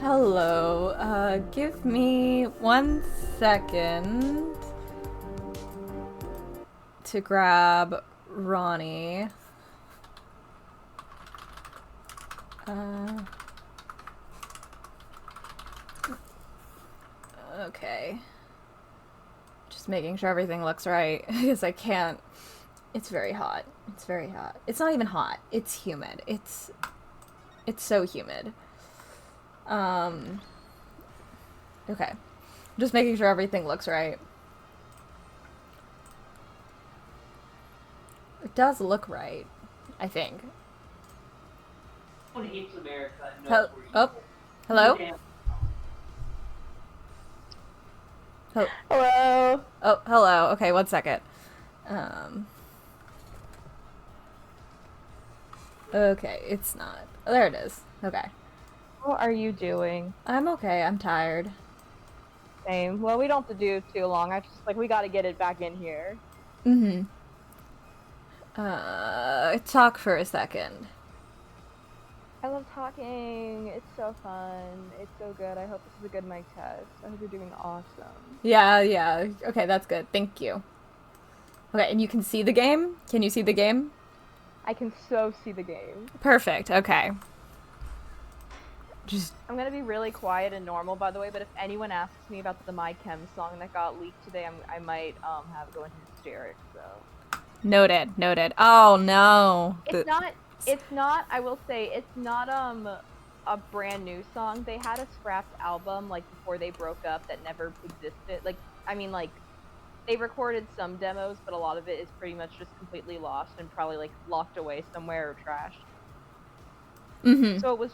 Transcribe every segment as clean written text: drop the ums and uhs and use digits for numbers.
Hello. Give me 1 second to grab Ronnie. Okay. Just making sure everything looks right because I can't. It's very hot. It's very hot. It's not even hot. It's humid. It's so humid. Okay. Just making sure everything looks right. It does look right, I think. Someone hates America and knows we're Oh, evil. hello? Damn. Hello. Oh, hello. Okay, 1 second. Um. Okay, it's not. Oh, there it is. Okay. What are you doing? I'm okay. I'm tired. Same. Well, we don't have to do too long. I just we gotta get it back in here. Mm-hmm. Talk for a second. I love talking. It's so fun. It's so good. I hope this is a good mic test. I hope you're doing awesome. Yeah. Okay, that's good. Thank you. Okay, and you can see the game? Can you see the game? I can so see the game. Perfect. Okay. Just I'm gonna be really quiet and normal, by the way. But if anyone asks me about the My Chem song that got leaked today, I might have go into hysterics. So noted. Oh no. it's not. It's not. I will say it's not a brand new song. They had a scrapped album before they broke up that never existed. They recorded some demos, but a lot of it is pretty much just completely lost and probably locked away somewhere or trashed. Mm-hmm. So it was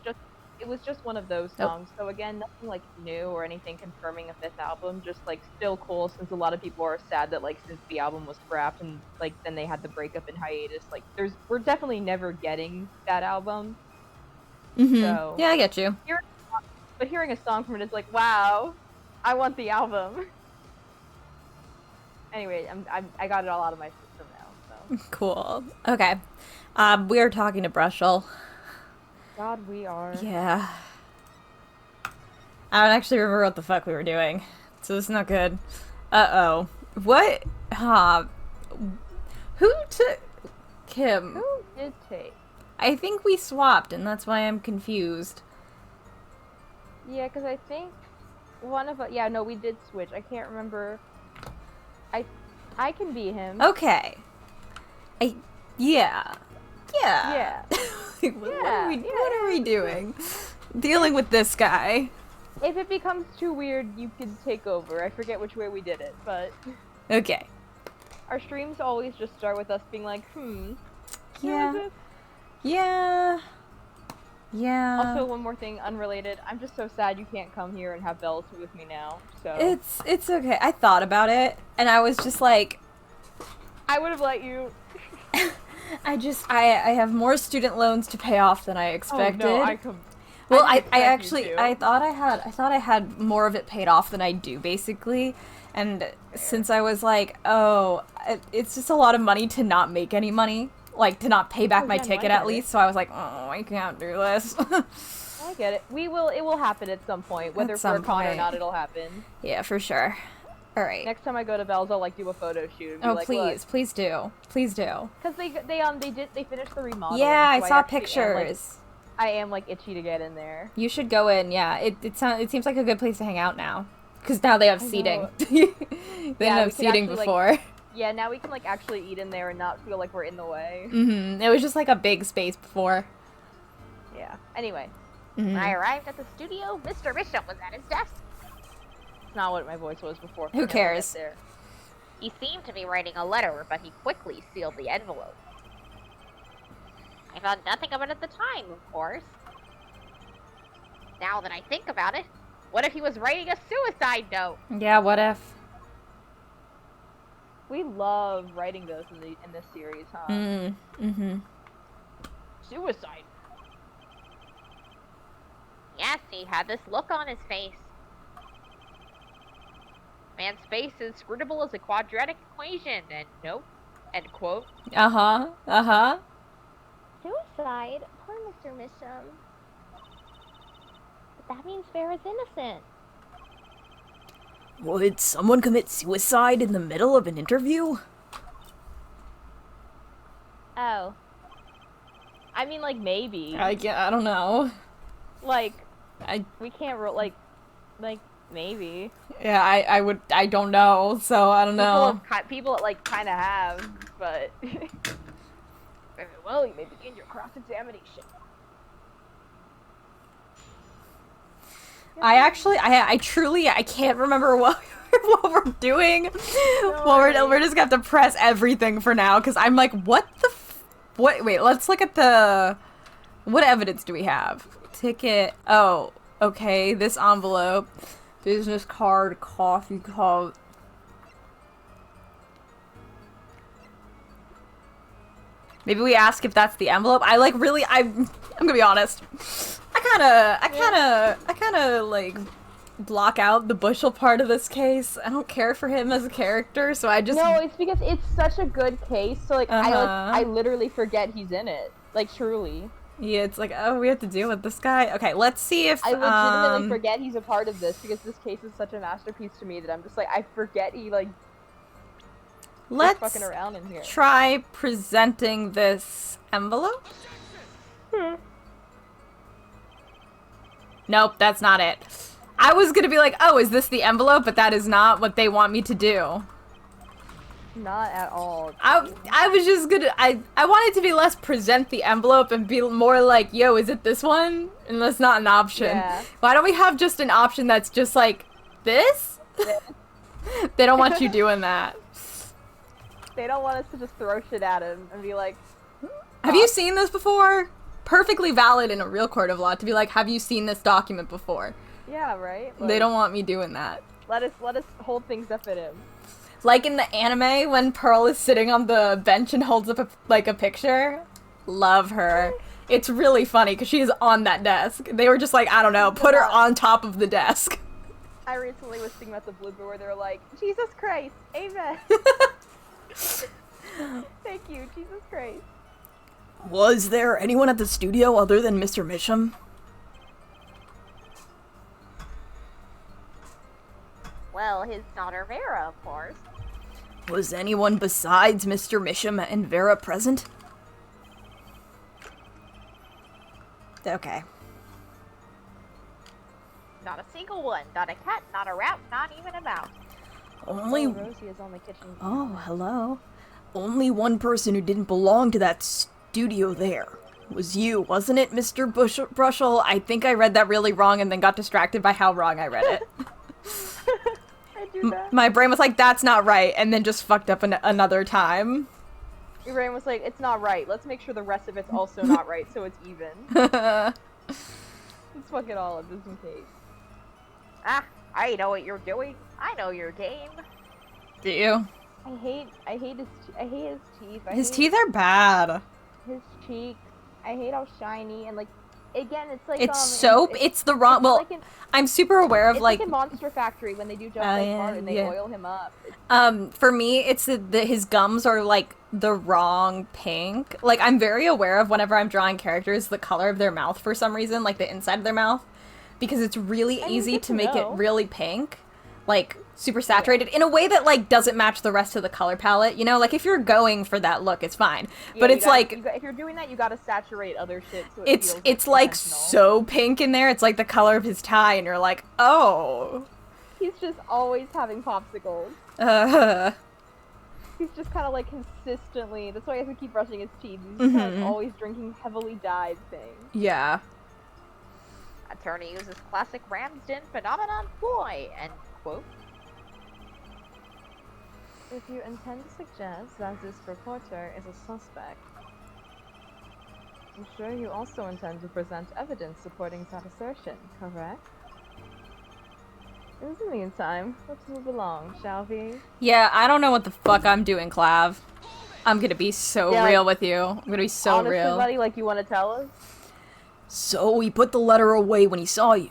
just one of those songs. So again, nothing new or anything confirming a fifth album. Just still cool since a lot of people are sad that since the album was scrapped and then they had the breakup in hiatus. We're definitely never getting that album. Mm-hmm. So yeah, I get you. Hearing a song from it is wow, I want the album. Anyway, I got it all out of my system now. So Cool. Okay. We are talking to brushel. God, we are. Yeah. I don't actually remember what the fuck we were doing, so it's not good. Uh-oh. What? Who took Kim? Who did take? I think we swapped, and that's why I'm confused. Yeah, because I think one of us. Yeah, no, we did switch. I can't remember. I can be him. Okay. Yeah. Yeah. What are we doing? Dealing with this guy. If it becomes too weird, you can take over. I forget which way we did it, but Okay. our streams always just start with us being Yeah. Also, one more thing, unrelated. I'm just so sad you can't come here and have Bells with me now. So It's okay. I thought about it, and I was just like, I would have let you. I have more student loans to pay off than I expected. Oh, no, Well, I actually I thought I had more of it paid off than I do basically, and since I was like, oh, it's just a lot of money to not make any money, to not pay back my ticket at least. So I was like, oh, I can't do this. I get it. It will happen at some point, whether for a con or not. It'll happen. Yeah, for sure. All right. Next time I go to Bell's, I'll do a photo shoot. And be please do. Because they finished the remodel. Yeah, I saw pictures. I am itchy to get in there. You should go in. Yeah, it seems like a good place to hang out now. Because now they have seating. They didn't have seating before. Yeah, now we can actually eat in there and not feel like we're in the way. Mm-hmm. It was just a big space before. Yeah. Anyway, when I arrived at the studio, Mr. Bishop was at his desk. It's not what my voice was before. Who cares? He seemed to be writing a letter, but he quickly sealed the envelope. I thought nothing of it at the time, of course. Now that I think about it, what if he was writing a suicide note? Yeah, what if? We love writing those in this series, huh? Mm-hmm. Suicide. Yes, he had this look on his face. Man's face is scrutable as a quadratic equation, and nope. End quote. Suicide? Poor Mr. Misham. That means Vera's innocent. Would someone commit suicide in the middle of an interview? Oh. I mean, like, maybe. I don't know. Like, we can't like, maybe. Yeah, I don't know, so I don't know. People like, kind of have, but... Well, you may begin your cross-examination. I truly can't remember what we're doing. We're just gonna have to press everything for now, because I'm like, what the wait, let's look at the... What evidence do we have? Ticket. Oh, okay, this envelope. Business card, coffee cup. Maybe we ask if that's the envelope. I'm gonna be honest. I kinda like block out the Bushel part of this case. I don't care for him as a character, so I just... No, it's because it's such a good case, so like, I literally forget he's in it. Like, truly. Yeah, it's like, oh, we have to deal with this guy? Okay, let's see if, I legitimately forget he's a part of this, because this case is such a masterpiece to me that I'm just like, I forget he, like, let's fucking around in here. Try presenting this envelope? Nope, that's not it. I was gonna be like, oh, is this the envelope? But that is not what they want me to do. Not at all. I was just gonna... I wanted to be less present the envelope and be more like, yo, is it this one? And that's not an option. Yeah. Why don't we have just an option that's just like, this? They don't want you doing that. They don't want us to just throw shit at him and be like... Have you seen this before? Perfectly valid in a real court of law to be like, have you seen this document before? Yeah, right? Like, they don't want me doing that. Let us hold things up at him. Like in the anime when Pearl is sitting on the bench and holds up a picture. Love her. It's really funny because she is on that desk. They were just like, I don't know, put her on top of the desk. I recently was thinking about the blooper where they're like, Jesus Christ, amen. Thank you, Jesus Christ. Was there anyone at the studio other than Mr. Misham? Well, his daughter Vera, of course. Was anyone besides Mr. Misham and Vera present? Okay. Not a single one. Not a cat, not a rat, not even a mouse. Only... Rosie is on the kitchen. Oh, hello. Only one person who didn't belong to that studio there. Was you, wasn't it, Mr. Brushel? I think I read that really wrong and then got distracted by how wrong I read it. I do that. My brain was like, that's not right, and then just fucked up another time. Your brain was like, it's not right. Let's make sure the rest of it's also not right, so it's even. Let's fuck it all up just in case. Ah, I know what you're doing. I know your game. Do you? I hate his teeth. His teeth are bad. His cheeks. I hate how shiny and like. Again, it's like it's soap. It's the wrong. Well, like I'm super aware of it's like in Monster Factory when they do Just Like Bart and they oil him up. For me, it's his gums are like the wrong pink. Like I'm very aware of whenever I'm drawing characters, the color of their mouth for some reason, like the inside of their mouth, because it's really easy to make it really pink, like super saturated in a way that like doesn't match the rest of the color palette. You know, like if you're going for that look, it's fine. Yeah, but it's if you're doing that, you gotta saturate other shit. So it's like so pink in there. It's like the color of his tie, and you're like, oh. He's just always having popsicles. He's just kind of like consistently. That's why I have to keep brushing his teeth. He's just kind of always drinking heavily dyed things. Yeah. Attorney uses classic Ramsden phenomenon ploy, end quote. If you intend to suggest that this reporter is a suspect, I'm sure you also intend to present evidence supporting that assertion, correct? In the meantime, let's move along, shall we? Yeah, I don't know what the fuck I'm doing, Clav. I'm gonna be so real with you. I'm gonna be so honestly, real. Buddy, like you want to tell us? So he put the letter away when he saw you.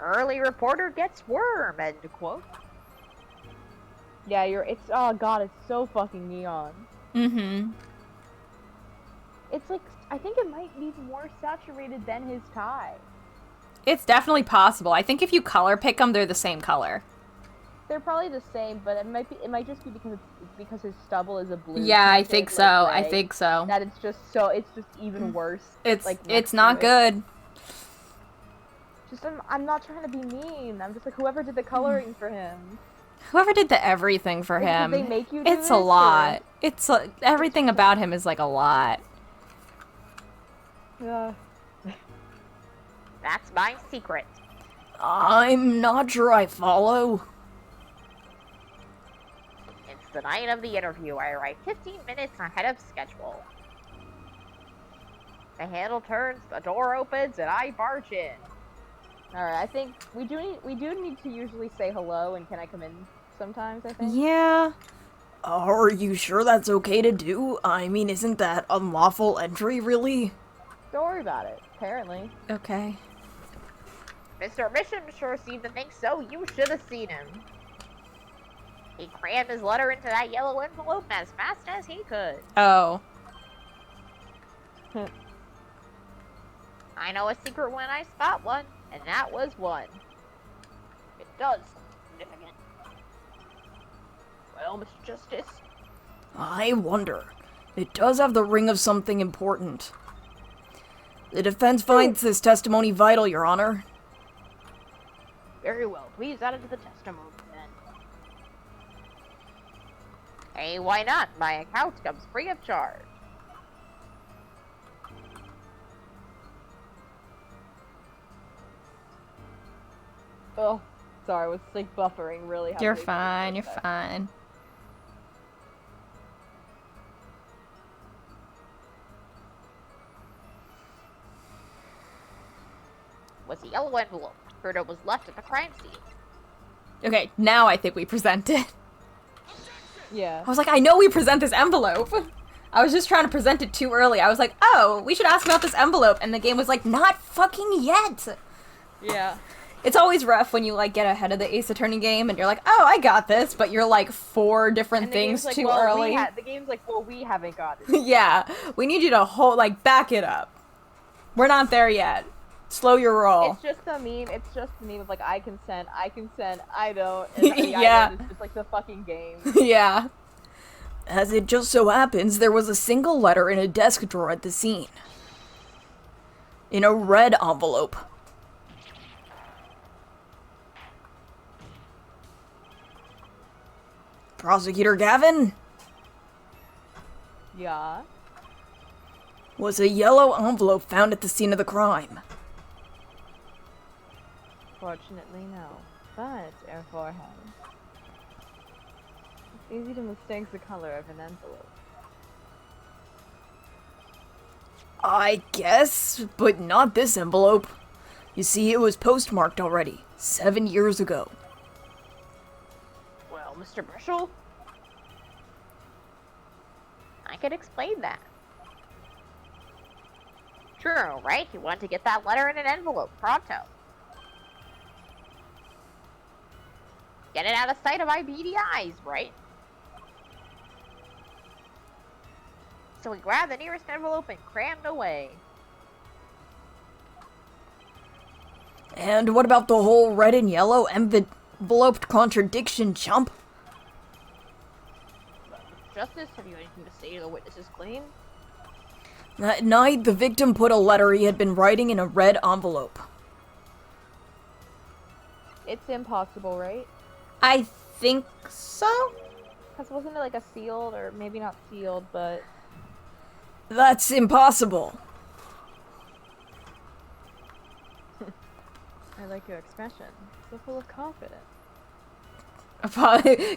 Early reporter gets worm, end quote. Yeah, oh god, it's so fucking neon. Mm-hmm. It's like, I think it might be more saturated than his tie. It's definitely possible. I think if you color pick them, they're the same color. They're probably the same, but it might just be because his stubble is a blue. Yeah, I think so. Like I think so. That it's just even worse. It's not good. Just I'm not trying to be mean. I'm just like, whoever did the coloring for him. Whoever did the everything for him. Did they make you do it's this, a lot. Or? Everything about him is like a lot. Yeah. That's my secret. I'm not sure I follow. It's the night of the interview. I arrive 15 minutes ahead of schedule. The handle turns, the door opens, and I barge in. Alright, I think we do need to usually say hello and can I come in sometimes, I think. Yeah. Are you sure that's okay to do? I mean, isn't that unlawful entry, really? Don't worry about it, apparently. Okay. Mr. Mission sure seemed to think so. You should have seen him. He crammed his letter into that yellow envelope as fast as he could. Oh. I know a secret when I spot one, and that was one. It does significant. Well, Mr. Justice. I wonder. It does have the ring of something important. The defense finds this testimony vital, Your Honor. Very well. Please add it to the testimony, then. Hey, why not? My account comes free of charge. Oh, sorry, I was like buffering really heavily. You're fine, you're fine. Was the yellow envelope. Heard it was left at the crime scene. Okay, now I think we present it. Yeah. I was like, I know we present this envelope. I was just trying to present it too early. I was like, oh, we should ask about this envelope. And the game was like, not fucking yet. Yeah. It's always rough when you, like, get ahead of the Ace Attorney game and you're like, oh, I got this, but you're, like, 4 different things like, too well, early. the game's like, well, we haven't got it. Yeah, we need you to back it up. We're not there yet. Slow your roll. It's just a meme. It's just a meme of, like, I consent, I don't. And Yeah. It's just, like, the fucking game. Yeah. As it just so happens, there was a single letter in a desk drawer at the scene. In a red envelope. Prosecutor Gavin? Yeah. Was a yellow envelope found at the scene of the crime? Fortunately, no. But, our forehead. It's easy to mistake the color of an envelope. I guess, but not this envelope. You see, it was postmarked already, 7 years ago. Well, Mr. Brushel? I could explain that. True, right? You wanted to get that letter in an envelope, pronto. Get it out of sight of my beady eyes, right? So we grabbed the nearest envelope and crammed away. And what about the whole red and yellow enveloped contradiction, chump? Justice, have you anything to say to the witness's claim? That night, the victim put a letter he had been writing in a red envelope. It's impossible, right? I think so? Because wasn't it like a sealed, or maybe not sealed, but... That's impossible. I like your expression. So full of confidence.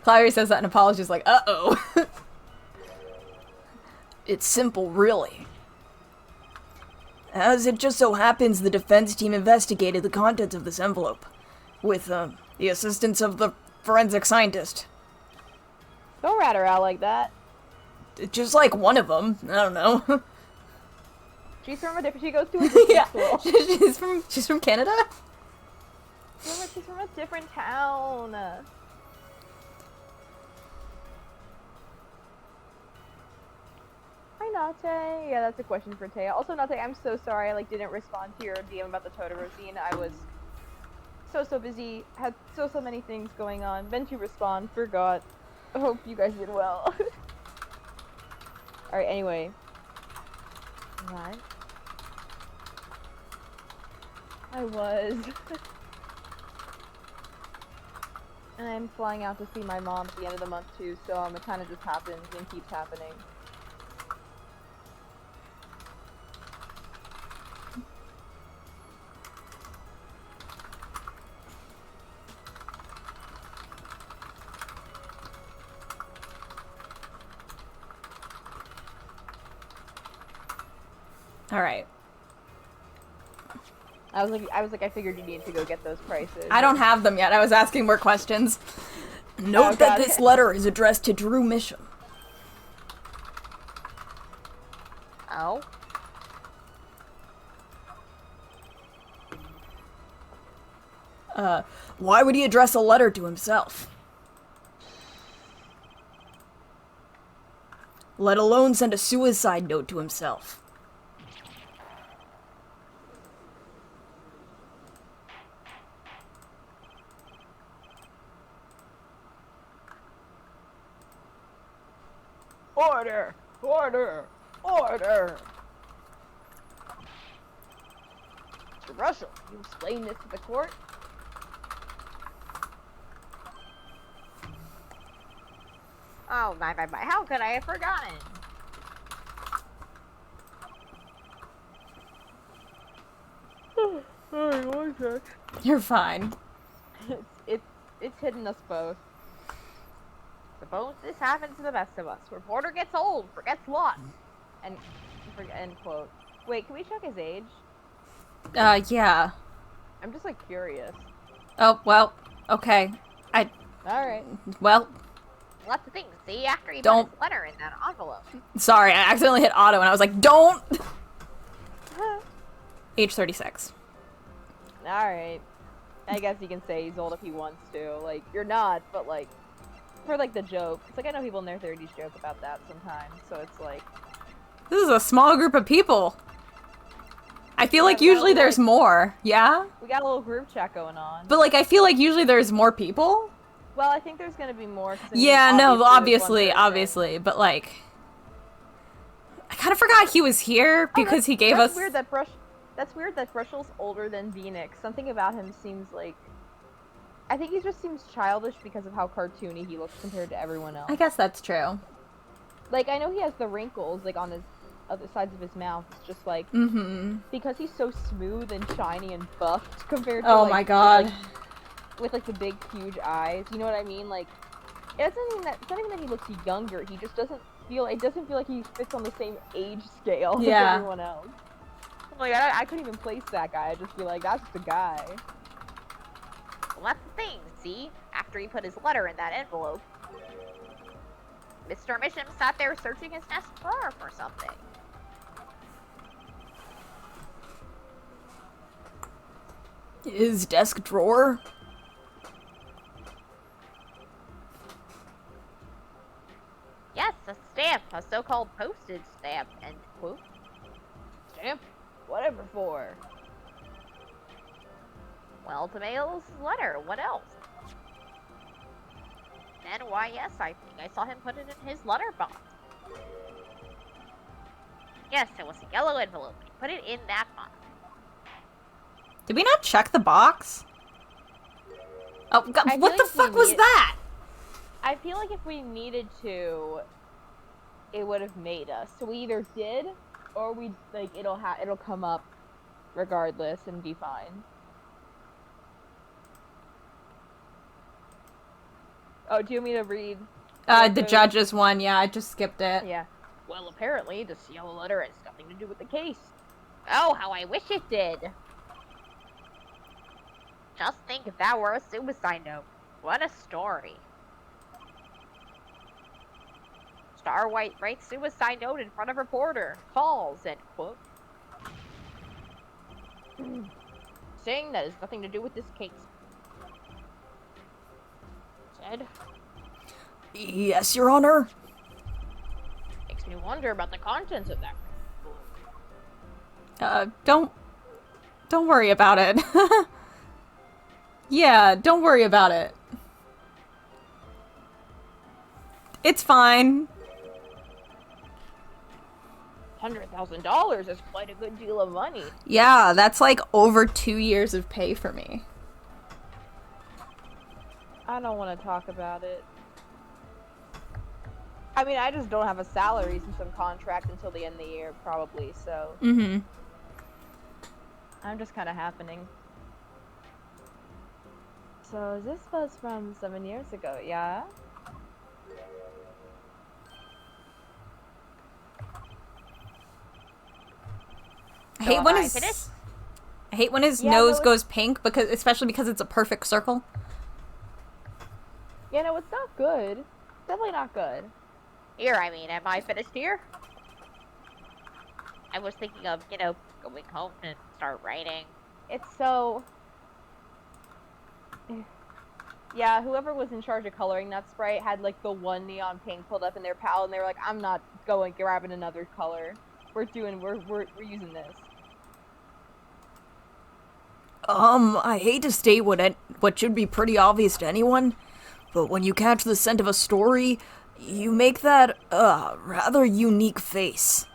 Clary says that and Apollo's like, uh-oh. It's simple, really. As it just so happens, the defense team investigated the contents of this envelope. With, the assistance of the forensic scientist. Don't rat her out like that. Just like one of them. I don't know. She's from a different... She goes to a different Yeah, school. she's from Canada? She's from a different town. Hi, Nate. Yeah, that's a question for Taya. Also, Nate, I'm so sorry I, like, didn't respond to your DM about the Totoro scene. I was so busy, had so many things going on. Meant to respond, forgot. I hope you guys did well. Alright, anyway. What? I was. And I'm flying out to see my mom at the end of the month too, so it kind of just happens and keeps happening. All right. I was like, I figured you needed to go get those prices. I don't have them yet. I was asking more questions. Note that this letter is addressed to Drew Misham. Oh? Why would he address a letter to himself? Let alone send a suicide note to himself. Order! Order! Order! Mr. Brushel, you explain this to the court? Oh, my. How could I have forgotten? Sorry, one sec. You're fine. It's hidden us both. Suppose this happens to the best of us. Reporter gets old, forgets lots. End quote. Wait, can we check his age? Yeah. I'm just, like, curious. Oh, well, okay. Alright. Well, Lots of things. See, after he Don't- put his letter in that envelope. sorry, I accidentally hit auto and I was like, don't! Age 36. Alright. I guess you can say he's old if he wants to. Like, you're not, but, like, for, like, the joke. It's like, I know people in their 30s joke about that sometimes, so it's like... This is a small group of people. I feel like usually there's more. Yeah? We got a little group chat going on. But, like, I feel like usually there's more people. Well, I think there's gonna be more. 'Cause I mean, Yeah, no, obviously, obviously. But, like... I kind of forgot he was here because he gave us... Weird that That's weird that Brushel's older than Venix. Something about him seems like... I think he just seems childish because of how cartoony he looks compared to everyone else. I guess that's true. Like, I know he has the wrinkles, like, on his other sides of his mouth. It's just like... Because he's so smooth and shiny and buffed compared to, Oh like, my god. with, like, the big, huge eyes. You know what I mean? Like, it's not even that he looks younger. He just doesn't feel... It doesn't feel like he fits on the same age scale as everyone else. Like, I couldn't even place that guy. I'd just be like, that's the guy. Well, that's the thing, see? After he put his letter in that envelope, Mr. Misham sat there searching his desk drawer for something. His desk drawer? Yes, a stamp, a so-called postage stamp, end quote. Stamp? Whatever for? Well, to mail his letter, what else? And why, yes, I think I saw him put it in his letterbox. Yes, it was a yellow envelope. He put it in that box. Did we not check the box? Oh, God, what the fuck was that? I feel like if we needed to, it would have made us. So we either did, or we, like, it'll come up regardless and be fine. Oh, do you want me to read? The judge's one, yeah, I just skipped it. Yeah. Well, apparently, this yellow letter has nothing to do with the case. Oh, how I wish it did! Just think if that were a suicide note. What a story. Star White writes suicide note in front of reporter. Falls, end quote. Saying that has nothing to do with this case. Said. Yes, Your Honor. Makes You wonder about the contents of that. Don't worry about it. Yeah, don't worry about it. It's fine. $100,000 is quite a good deal of money. Yeah, that's like over 2 years of pay for me. I don't want to talk about it. I mean, I just don't have a salary since I'm contract until the end of the year, probably, so... Mm-hmm. I'm just kind of happening. So, this was from 7 years ago, yeah? I hate when his nose goes pink, especially because it's a perfect circle. Yeah, no, it's not good. Definitely not good. Here, I mean, am I finished here? I was thinking of, going home and start writing. It's so... Yeah, whoever was in charge of coloring that sprite had, like, the one neon pink pulled up in their palette, and they were like, I'm not grabbing another color. We're using this. I hate to state what should be pretty obvious to anyone, but when you catch the scent of a story, you make that, rather unique face.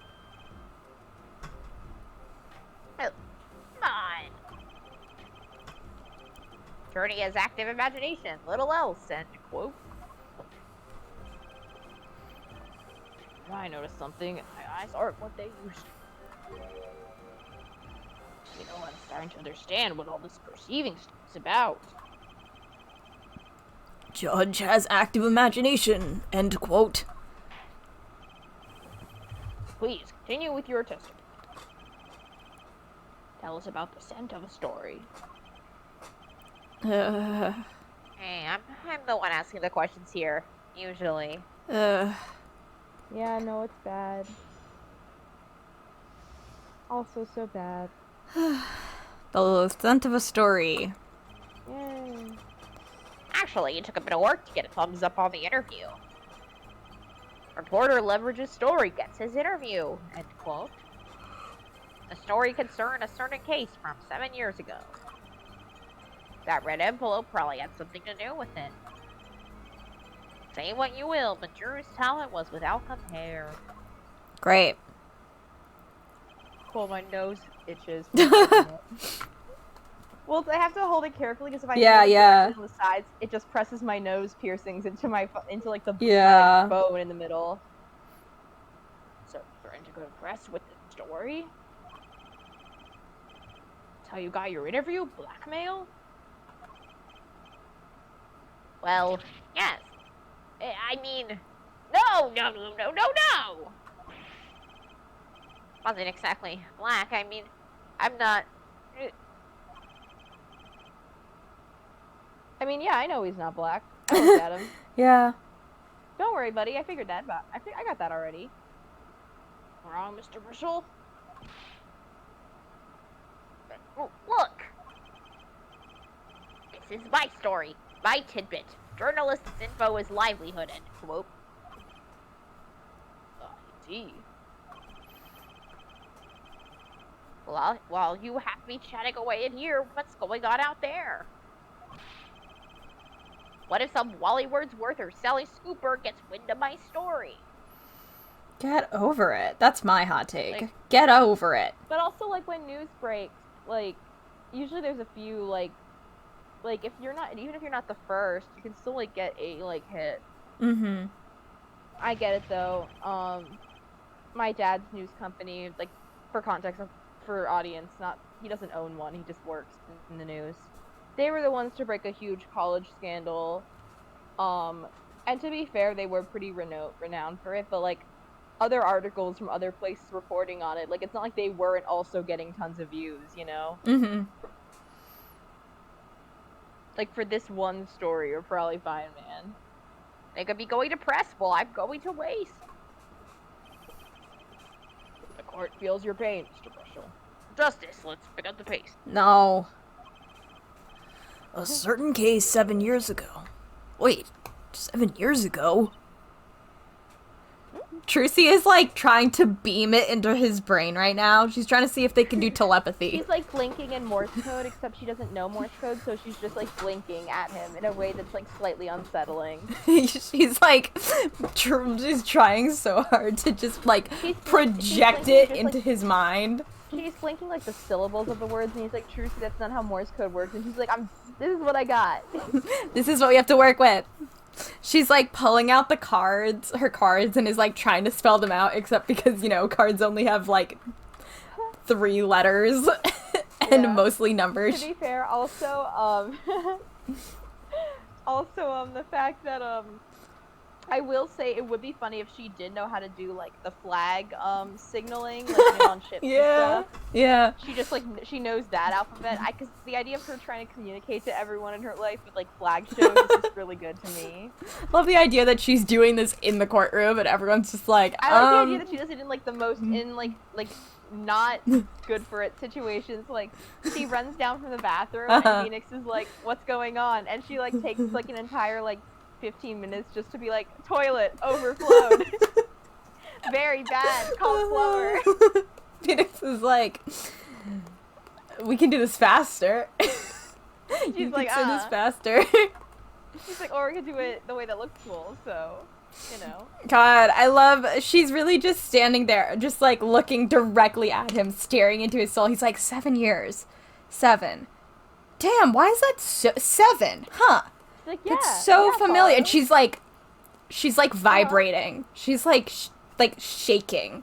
Oh, come on. Journey has active imagination, little else, end quote. I noticed something. My eyes aren't what they used to. I'm starting to understand what all this perceiving stuff is about. Judge has active imagination, end quote. Please, continue with your testimony. Tell us about the scent of a story. Hey, I'm the one asking the questions here, usually. Yeah, no, it's bad. Also so bad. The scent of a story. Yay. Actually, it took a bit of work to get a thumbs up on the interview. Reporter leverages story, gets his interview, end quote. The story concerned a certain case from 7 years ago. That red envelope probably had something to do with it. Say what you will, but Drew's talent was without compare. Great. Cool, my nose itches. Well, I have to hold it carefully because if I yeah. on the sides, it just presses my nose piercings into like the bone in the middle. So, trying to go to press with the story? That's how you got your interview? Blackmail? Well, yes. I mean, no! Wasn't exactly black. I mean, I'm not... I mean, yeah, I know he's not black. I looked at him. Yeah. Don't worry, buddy. I figured that out. I got that already. Wrong, Mr. Brushel. Oh, look! This is my story. My tidbit. Journalist's info is livelihood, end quote. Gee. Well, while you have me chatting away in here, what's going on out there? What if some Wally Wordsworth or Sally Scooper gets wind of my story? Get over it. That's my hot take. Get over it. But also, like, when news breaks, like, usually there's a few, like, if you're not, even if you're not the first, you can still, like, get a, like, hit. Mm-hmm. I get it, though. My dad's news company, like, for context, for audience, he doesn't own one, he just works in the news. They were the ones to break a huge college scandal. And to be fair, they were pretty renowned for it, but, like, other articles from other places reporting on it, like, it's not like they weren't also getting tons of views, you know? Mm-hmm. Like, for this one story, you're probably fine, man. They could be going to press while I'm going to waste. The court feels your pain, Mr. Brushel. Justice, let's pick up the pace. No. A certain case 7 years ago. Wait, 7 years ago? Trucy is, like, trying to beam it into his brain right now. She's trying to see if they can do telepathy. She's, like, blinking in Morse code, except she doesn't know Morse code, so she's just, like, blinking at him in a way that's, like, slightly unsettling. She's, like, she's trying so hard to just, like, project it into his mind. She's blinking, like, the syllables of the words, and he's like, Trucy, that's not how Morse code works. And she's like, this is what I got. This is what we have to work with. She's, like, pulling out her cards, and is, like, trying to spell them out, except because, you know, cards only have, like, 3 letters and mostly numbers. To be fair, also, the fact that, I will say it would be funny if she did know how to do, like, the flag, signaling, like, you know, on ships and stuff. Yeah. She just, like, she knows that alphabet. Cause the idea of her trying to communicate to everyone in her life with, like, flag shows is just really good to me. Love the idea that she's doing this in the courtroom and everyone's just like, I like the idea that she does it in, like, the most, not good for it situations. Like, she runs down from the bathroom and Phoenix is like, what's going on? And she, like, takes, like, an entire, like, 15 minutes just to be like, toilet overflowed. Very bad. Call plumber. Phoenix is like, we can do this faster. She's like, do this faster. She's like, or we can do it the way that looks cool, so, you know. God, I love, she's really just standing there, just like looking directly at him, staring into his soul. He's like, 7 years. 7. Damn, why is that 7? Huh. Like, yeah, it's so familiar. Paul. And she's like vibrating. She's like shaking.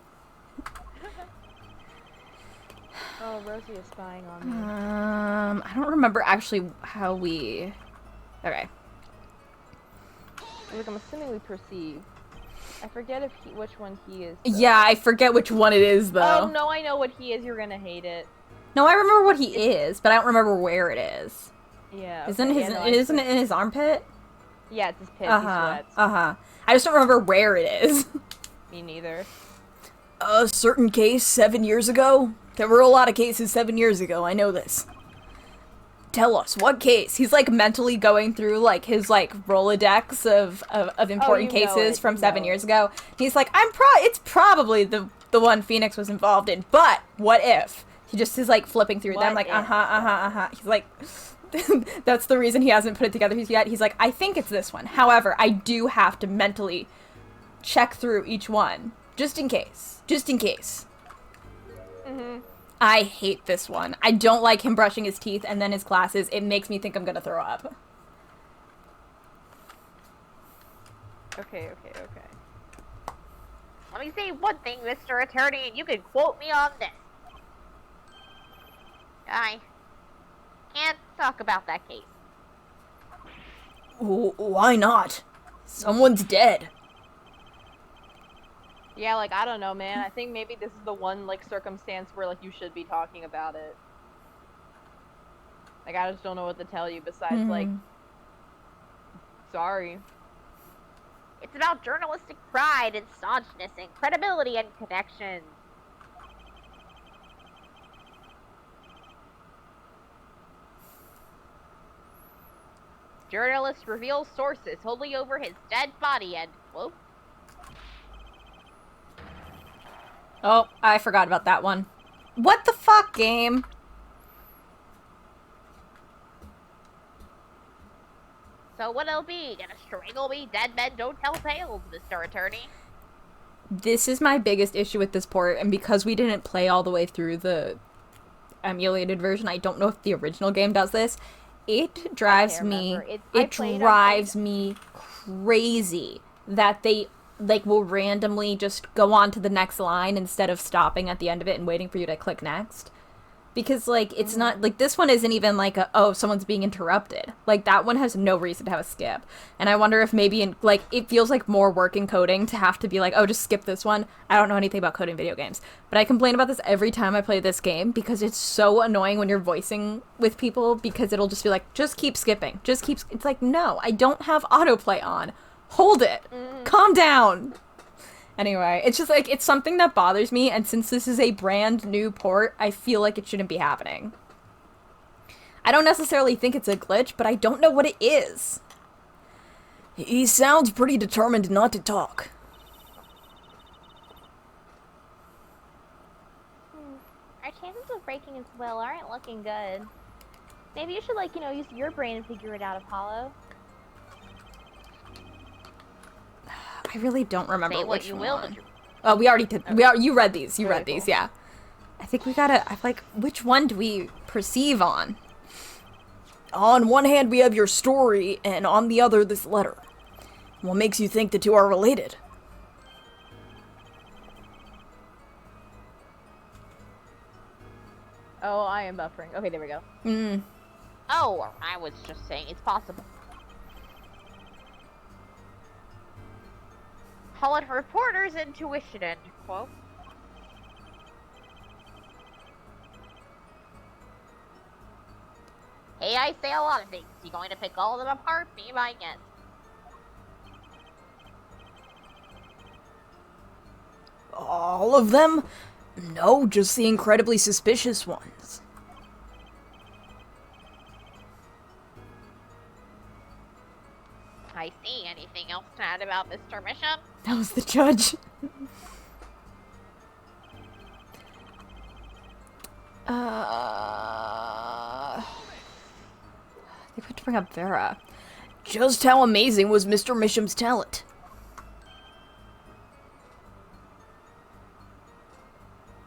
Oh, Rosie is spying on me. I don't remember actually how we. Okay. Like, I'm assuming we perceive. I forget which one he is. Yeah, I forget which one it is though. Oh no, I know what he is. You're gonna hate it. No, I remember what he is, but I don't remember where it is. Yeah. Isn't it in his armpit? Yeah, it's his pit. He sweats. I just don't remember where it is. Me neither. A certain case 7 years ago? There were a lot of cases 7 years ago, I know this. Tell us, what case? He's, like, mentally going through, like, his, like, Rolodex of important cases from 7 years ago. He's like, it's probably the one Phoenix was involved in, but what if? He just is, like, flipping through them, like, He's like, that's the reason he hasn't put it together yet. He's like, I think it's this one. However, I do have to mentally check through each one, just in case. Just in case. Mm-hmm. I hate this one. I don't like him brushing his teeth and then his glasses. It makes me think I'm gonna throw up. Okay. Let me say one thing, Mr. Attorney, and you can quote me on this. I can't talk about that case. Why not? Someone's dead. Yeah, like, I don't know, man. I think maybe this is the one, like, circumstance where, like, you should be talking about it. Like, I just don't know what to tell you besides, like, sorry. It's about journalistic pride and staunchness and credibility and connections. Journalist reveals sources wholly over his dead body, end quote. Oh, I forgot about that one. What the fuck, game? So what it'll be? Gonna strangle me? Dead men don't tell tales, Mr. Attorney. This is my biggest issue with this port, and because we didn't play all the way through the emulated version, I don't know if the original game does this. It drives me crazy that they will randomly just go on to the next line instead of stopping at the end of it and waiting for you to click next. Because, like, it's not, like, this one isn't even like someone's being interrupted. Like, that one has no reason to have a skip. And I wonder if maybe, it feels like more work in coding to have to be like, oh, just skip this one. I don't know anything about coding video games. But I complain about this every time I play this game because it's so annoying when you're voicing with people because it'll just be like, just keep skipping. It's like, no, I don't have autoplay on. Hold it. Calm down. Anyway, it's just, like, it's something that bothers me, and since this is a brand new port, I feel like it shouldn't be happening. I don't necessarily think it's a glitch, but I don't know what it is. He sounds pretty determined not to talk. chances of breaking his will aren't looking good. Maybe you should, like, use your brain and figure it out, Apollo. I really don't remember Say what which you one. will, but Oh, we already did. You read these. You Very read these, cool. yeah. I think we gotta, which one do we perceive on? On one hand, we have your story, and on the other, this letter. What makes you think the two are related? Oh, I am buffering. Okay, there we go. Oh, I was just saying it's possible. Call it reporter's intuition, end quote. Hey, I say a lot of things. You going to pick all of them apart? Be my guest. All of them? No, just the incredibly suspicious ones. I see. Anything else to add about Mr. Misham? That was the judge. They put to bring up Vera. Just how amazing was Mr. Misham's talent?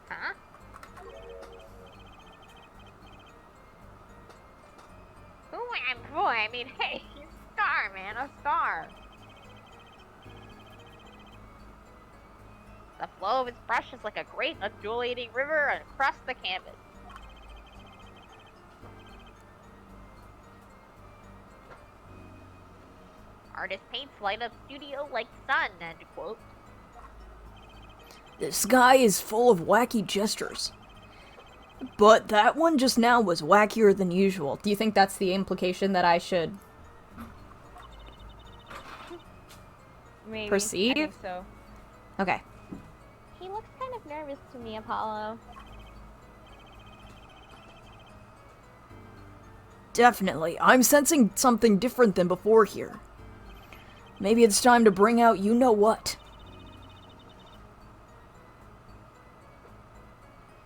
Huh? Boy, I mean, hey, he's a star, man, a star. The flow of his brush is like a great undulating river across the canvas. Artist paints light up studio like sun, end quote. The sky is full of wacky gestures. But that one just now was wackier than usual. Do you think that's the implication that I should Maybe. perceive? I think so. Okay. He looks kind of nervous to me, Apollo. Definitely. I'm sensing something different than before here. Maybe it's time to bring out you-know-what.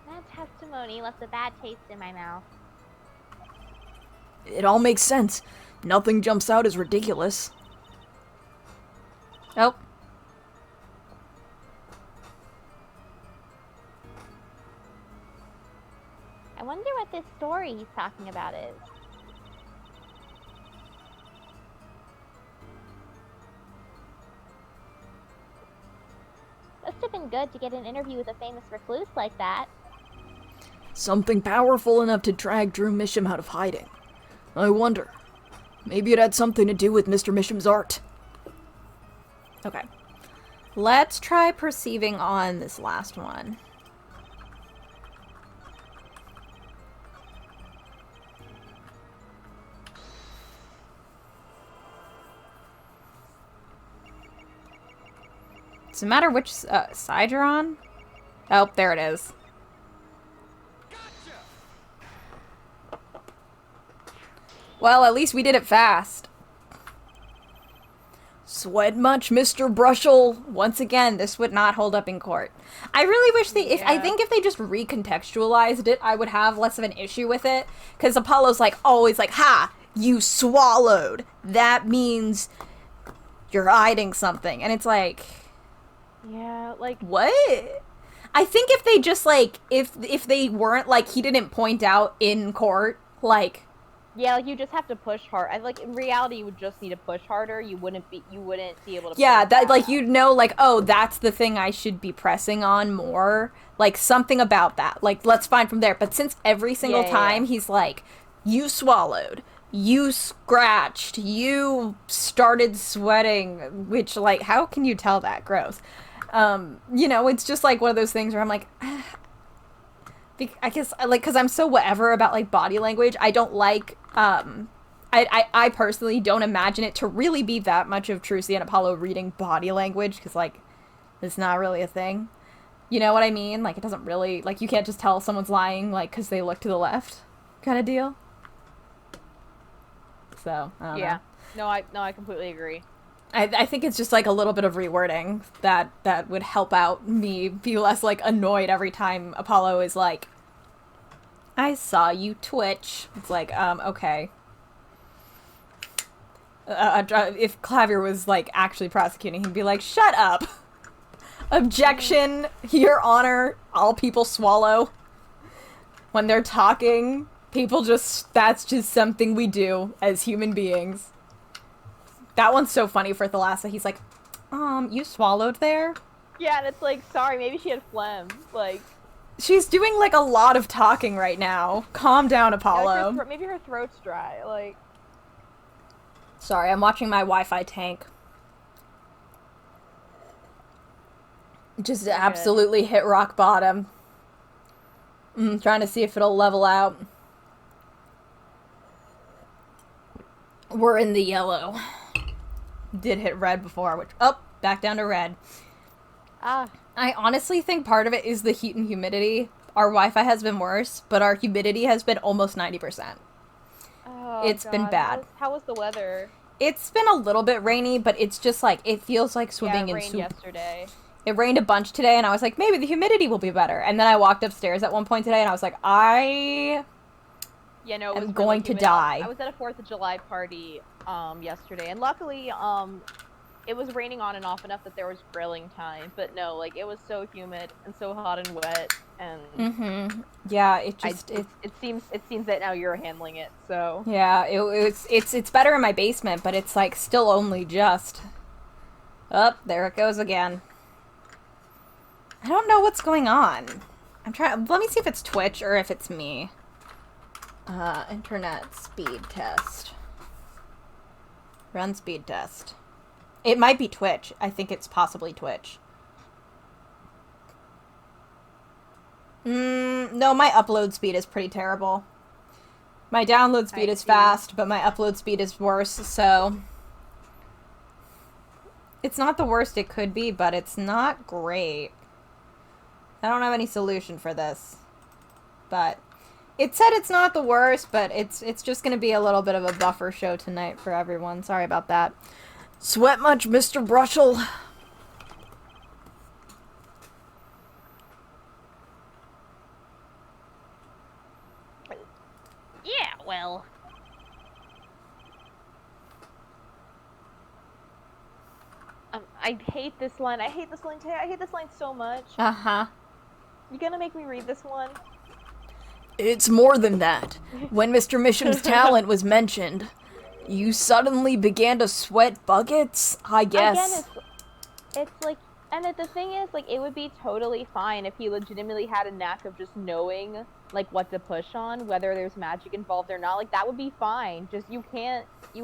That testimony left a bad taste in my mouth. It all makes sense. Nothing jumps out as ridiculous. Oh. I wonder what this story he's talking about is. Must have been good to get an interview with a famous recluse like that. Something powerful enough to drag Drew Misham out of hiding. I wonder. Maybe it had something to do with Mr. Misham's art. Okay. Let's try perceiving on this last one. Does it matter which side you're on? Oh, there it is. Well, at least we did it fast. Sweat much, Mr. Brushel? Once again, this would not hold up in court. I really wish they, I think if they just recontextualized it, I would have less of an issue with it. Because Apollo's like, always like, ha, you swallowed. That means you're hiding something. And it's like... Yeah, like... What? I think if they just, like, if they weren't, like, he didn't point out in court, like... Yeah, like, you just have to push hard. Like, in reality, you would just need to push harder. You wouldn't be able to... Yeah, that, like, you'd know, like, oh, that's the thing I should be pressing on more. Like, something about that. Like, let's find from there. But since every single time he's like, you swallowed, you scratched, you started sweating, which, like, how can you tell that? Gross. You know, it's just, like, one of those things where I'm like... I guess, like, because I'm so whatever about, like, body language, I don't like, I personally don't imagine it to really be that much of Trucy and Apollo reading body language, because, like, it's not really a thing. You know what I mean? Like, it doesn't really, like, you can't just tell someone's lying, like, because they look to the left kind of deal. So, I don't know. No, I completely agree. I think it's just, like, a little bit of rewording that would help out me be less, like, annoyed every time Apollo is like, I saw you twitch. It's like, okay. If Clavier was, like, actually prosecuting, he'd be like, shut up! Objection, Your Honor, all people swallow. When they're talking, people just, that's just something we do as human beings. That one's so funny for Thalassa. He's like, you swallowed there? Yeah, and it's like, sorry, maybe she had phlegm. Like, she's doing, like, a lot of talking right now. Calm down, Apollo. Yeah, like maybe her throat's dry, like... Sorry, I'm watching my Wi-Fi tank. Just absolutely hit rock bottom. Trying to see if it'll level out. We're in the yellow. Did hit red before, which... Oh, back down to red. I honestly think part of it is the heat and humidity. Our Wi-Fi has been worse, but our humidity has been almost 90%. Oh, it's been bad. How was the weather? It's been a little bit rainy, but it's just like, it feels like swimming in soup. It rained yesterday. It rained a bunch today, and I was like, maybe the humidity will be better. And then I walked upstairs at one point today, and I was like, I'm going to die. I was at a 4th of July party yesterday, and luckily it was raining on and off enough that there was grilling time. But no, like, it was so humid and so hot and wet, and yeah, it just it seems that now you're handling it. So yeah, it's better in my basement, but it's like still only just. Oh, there it goes again. I don't know what's going on. I'm trying. Let me see if it's Twitch or if it's me. Internet speed test. Run speed test. It might be Twitch. I think it's possibly Twitch. No, my upload speed is pretty terrible. My download speed is fast, but my upload speed is worse, so... It's not the worst it could be, but it's not great. I don't have any solution for this. But it said it's not the worst, but it's just going to be a little bit of a buffer show tonight for everyone. Sorry about that. Sweat much, Mr. Brushel? Yeah, well... I hate this line. I hate this line today. I hate this line so much. Uh-huh. You gonna make me read this one? It's more than that. When Mr. Misham's talent was mentioned, you suddenly began to sweat buckets, I guess. Again, it's like, and the thing is, like, it would be totally fine if he legitimately had a knack of just knowing, like, what to push on, whether there's magic involved or not. Like, that would be fine. Just, you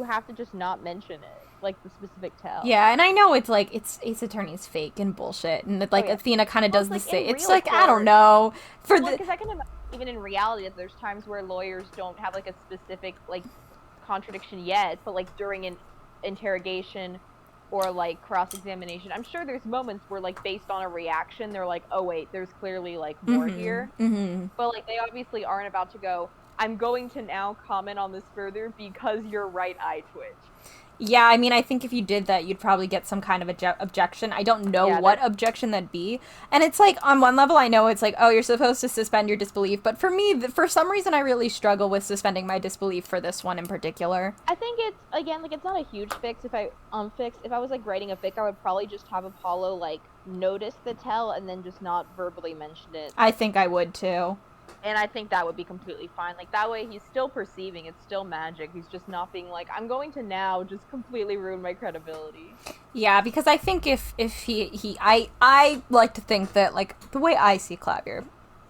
have to just not mention it. Like, the specific tell. Yeah, and I know it's like, Ace Attorney's fake and bullshit, and like, Athena kind of does the same. It's like, I don't know. Because I can imagine, even in reality, that there's times where lawyers don't have, like, a specific, like, contradiction yet, but, like, during an interrogation or, like, cross-examination, I'm sure there's moments where, like, based on a reaction, they're like, oh, wait, there's clearly, like, more here. But, like, they obviously aren't about to go, I'm going to now comment on this further because your right eye twitched. Yeah, I mean, I think if you did that, you'd probably get some kind of objection. I don't know what objection that'd be. And it's like, on one level, I know it's like, oh, you're supposed to suspend your disbelief. But for me, for some reason, I really struggle with suspending my disbelief for this one in particular. I think it's, again, like, it's not a huge fix. If I was, like, writing a fic, I would probably just have Apollo, like, notice the tell and then just not verbally mention it. I think I would, too. And I think that would be completely fine. Like, that way he's still perceiving, it's still magic. He's just not being like, I'm going to now just completely ruin my credibility. Yeah, because I think if I like to think that, like, the way I see Clavier,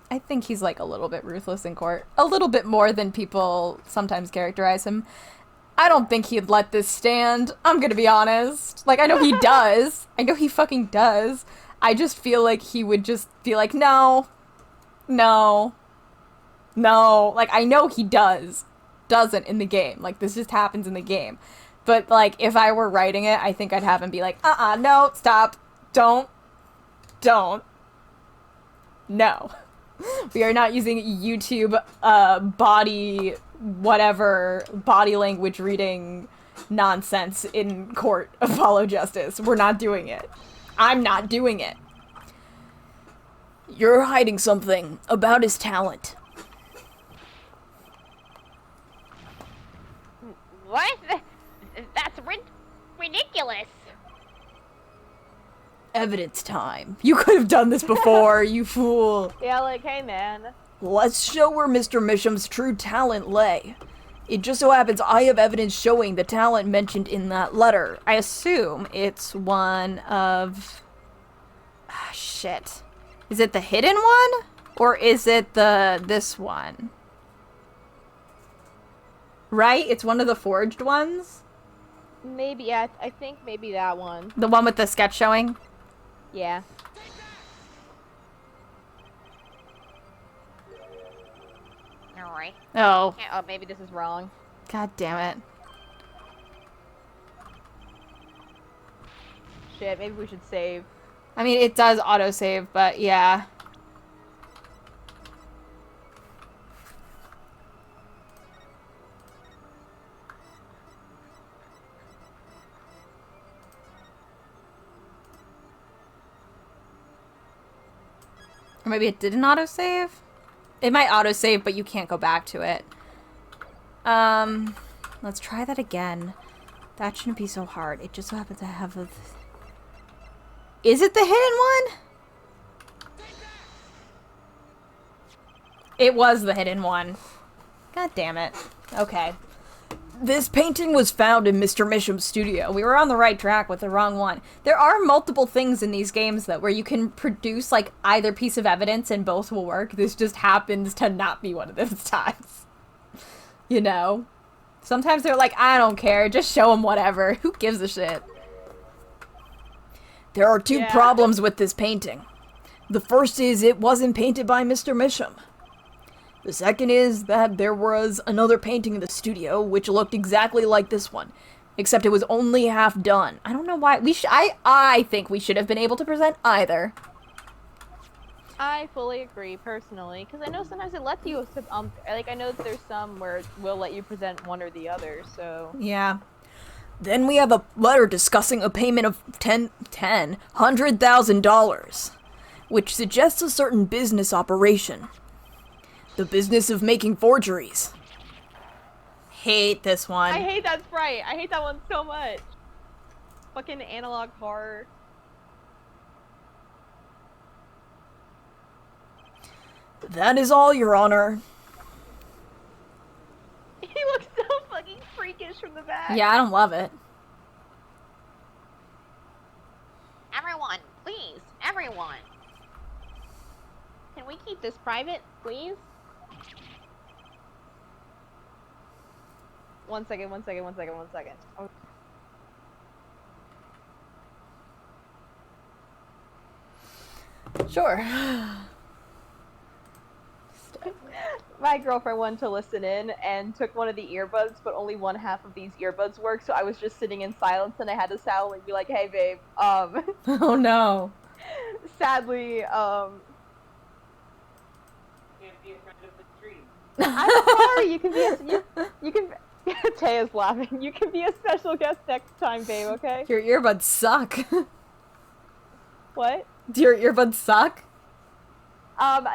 I think he's, like, a little bit ruthless in court. A little bit more than people sometimes characterize him. I don't think he'd let this stand. I'm gonna be honest. Like, I know he does. I know he fucking does. I just feel like he would just be like, no. Like, I know he doesn't in the game. Like, this just happens in the game. But, like, if I were writing it, I think I'd have him be like, no, stop, don't, no. We are not using YouTube, body language reading nonsense in court of Apollo Justice. We're not doing it. I'm not doing it. You're hiding something about his talent. What? That's ridiculous. Evidence time. You could have done this before, you fool. Yeah, like, hey man. Let's show where Mr. Misham's true talent lay. It just so happens I have evidence showing the talent mentioned in that letter. I assume it's one of... Ah, shit. Is it the hidden one? Or is it this one? Right? It's one of the forged ones? Maybe, yeah, I think maybe that one. The one with the sketch showing? Yeah. Alright. Oh. Oh, maybe this is wrong. God damn it. Shit, maybe we should save. I mean, it does autosave, but yeah. Or maybe it didn't autosave? It might autosave, but you can't go back to it. Let's try that again. That shouldn't be so hard. It just so happens I have a... Is it the hidden one? It was the hidden one. God damn it. Okay. This painting was found in Mr. Misham's studio. We were on the right track with the wrong one. There are multiple things in these games, though, where you can produce, like, either piece of evidence and both will work. This just happens to not be one of those times. You know? Sometimes they're like, I don't care, just show them whatever. Who gives a shit? There are two problems with this painting. The first is it wasn't painted by Mr. Misham. The second is that there was another painting in the studio which looked exactly like this one, except it was only half done. I don't know why. I think we should have been able to present either. I fully agree, personally, because I know sometimes it lets you, like, I know that there's some where it will let you present one or the other, so... Yeah. Then we have a letter discussing a payment of $100,000, which suggests a certain business operation. The business of making forgeries. Hate this one. I hate that sprite. I hate that one so much. Fucking analog horror. That is all, Your Honor. He looks so fucking freakish from the back. Yeah, I don't love it. Everyone, please, everyone. Can we keep this private, please? One second. Oh. Sure. My girlfriend wanted to listen in and took one of the earbuds, but only one half of these earbuds worked, so I was just sitting in silence and I had to sound and be like, hey babe, Oh no. sadly, Can't be a friend of the stream. I'm sorry, you can Taya's laughing. You can be a special guest next time, babe, okay? Your earbuds suck. What? Do your earbuds suck?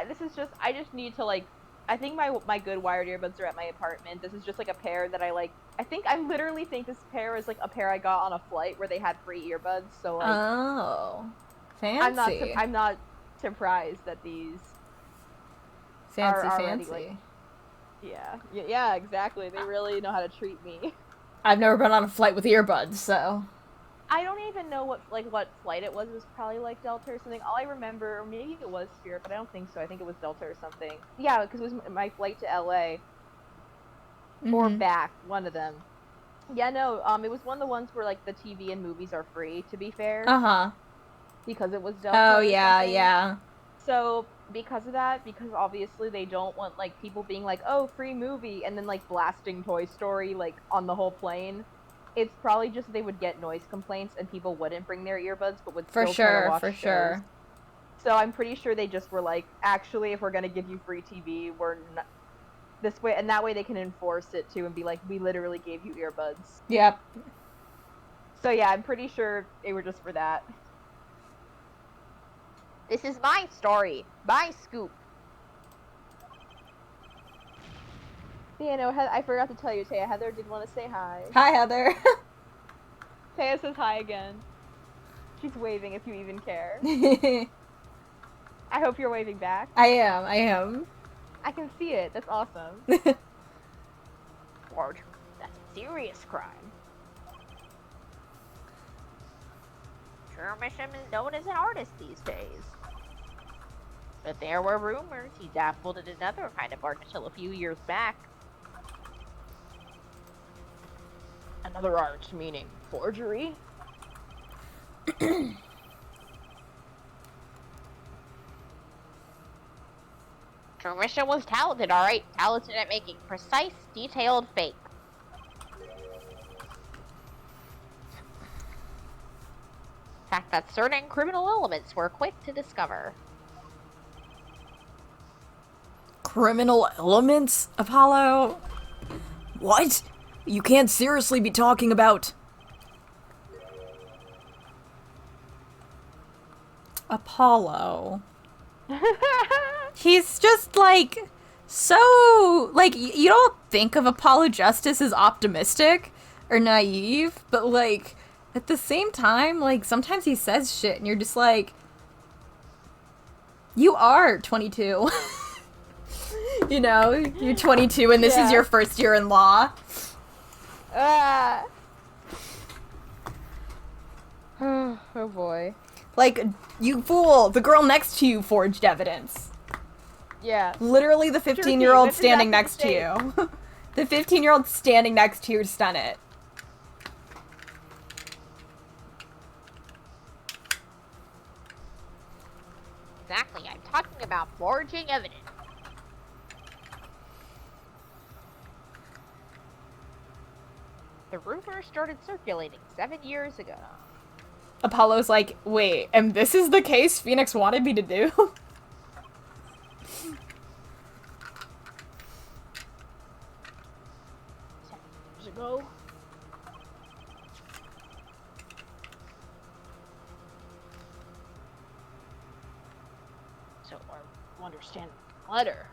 This is just, I just need to, like, I think my good wired earbuds are at my apartment. This is just, like, a pair that I, like, I literally think this pair is, like, a pair I got on a flight where they had free earbuds, so, like... Oh. Fancy. I'm not surprised that these... Fancy, are fancy. already, like, yeah, exactly. They really know how to treat me. I've never been on a flight with earbuds, so... I don't even know what flight it was. It was probably like Delta or something. All I remember, or maybe it was Spirit, but I don't think so. I think it was Delta or something. Yeah, because it was my flight to LA. Or back, one of them. Yeah, no, it was one of the ones where like the TV and movies are free, to be fair. Uh-huh. Because it was Delta. Oh, yeah, yeah. So, because of that, because obviously they don't want like people being like, oh, free movie, and then like blasting Toy Story like on the whole plane. It's probably just they would get noise complaints and people wouldn't bring their earbuds, but would still try to watch shows. Sure. So I'm pretty sure they just were like, actually, if we're gonna give you free TV, we're not this way, and that way they can enforce it too and be like, we literally gave you earbuds. Yep. So yeah, I'm pretty sure they were just for that. This is my story, my scoop. Yeah, no, I forgot to tell you, Taya. Heather did want to say hi. Hi, Heather. Taya says hi again. She's waving if you even care. I hope you're waving back. I am. I can see it. That's awesome. Forgery. That's a serious crime. Shermisham is known as an artist these days. But there were rumors he dabbled in another kind of art until a few years back. Another art, meaning forgery? Shermisham was talented, alright? Talented at making precise, detailed fakes. Fact that certain criminal elements were quick to discover. Criminal elements, Apollo? What? You can't seriously be talking about... Apollo. He's just, like, so... Like, you don't think of Apollo Justice as optimistic or naive, but, like, at the same time, like, sometimes he says shit and you're just like... You are 22. You know, you're 22 and this is your first year in law. Oh boy. Like, you fool, the girl next to you forged evidence. Yeah. Literally the 15-year-old standing next to you. The 15-year-old standing next to you just done it. Exactly, I'm talking about forging evidence. The rumor started circulating 7 years ago. Apollo's like, wait, and this is the case Phoenix wanted me to do? 7 years ago? So, I understand the letter.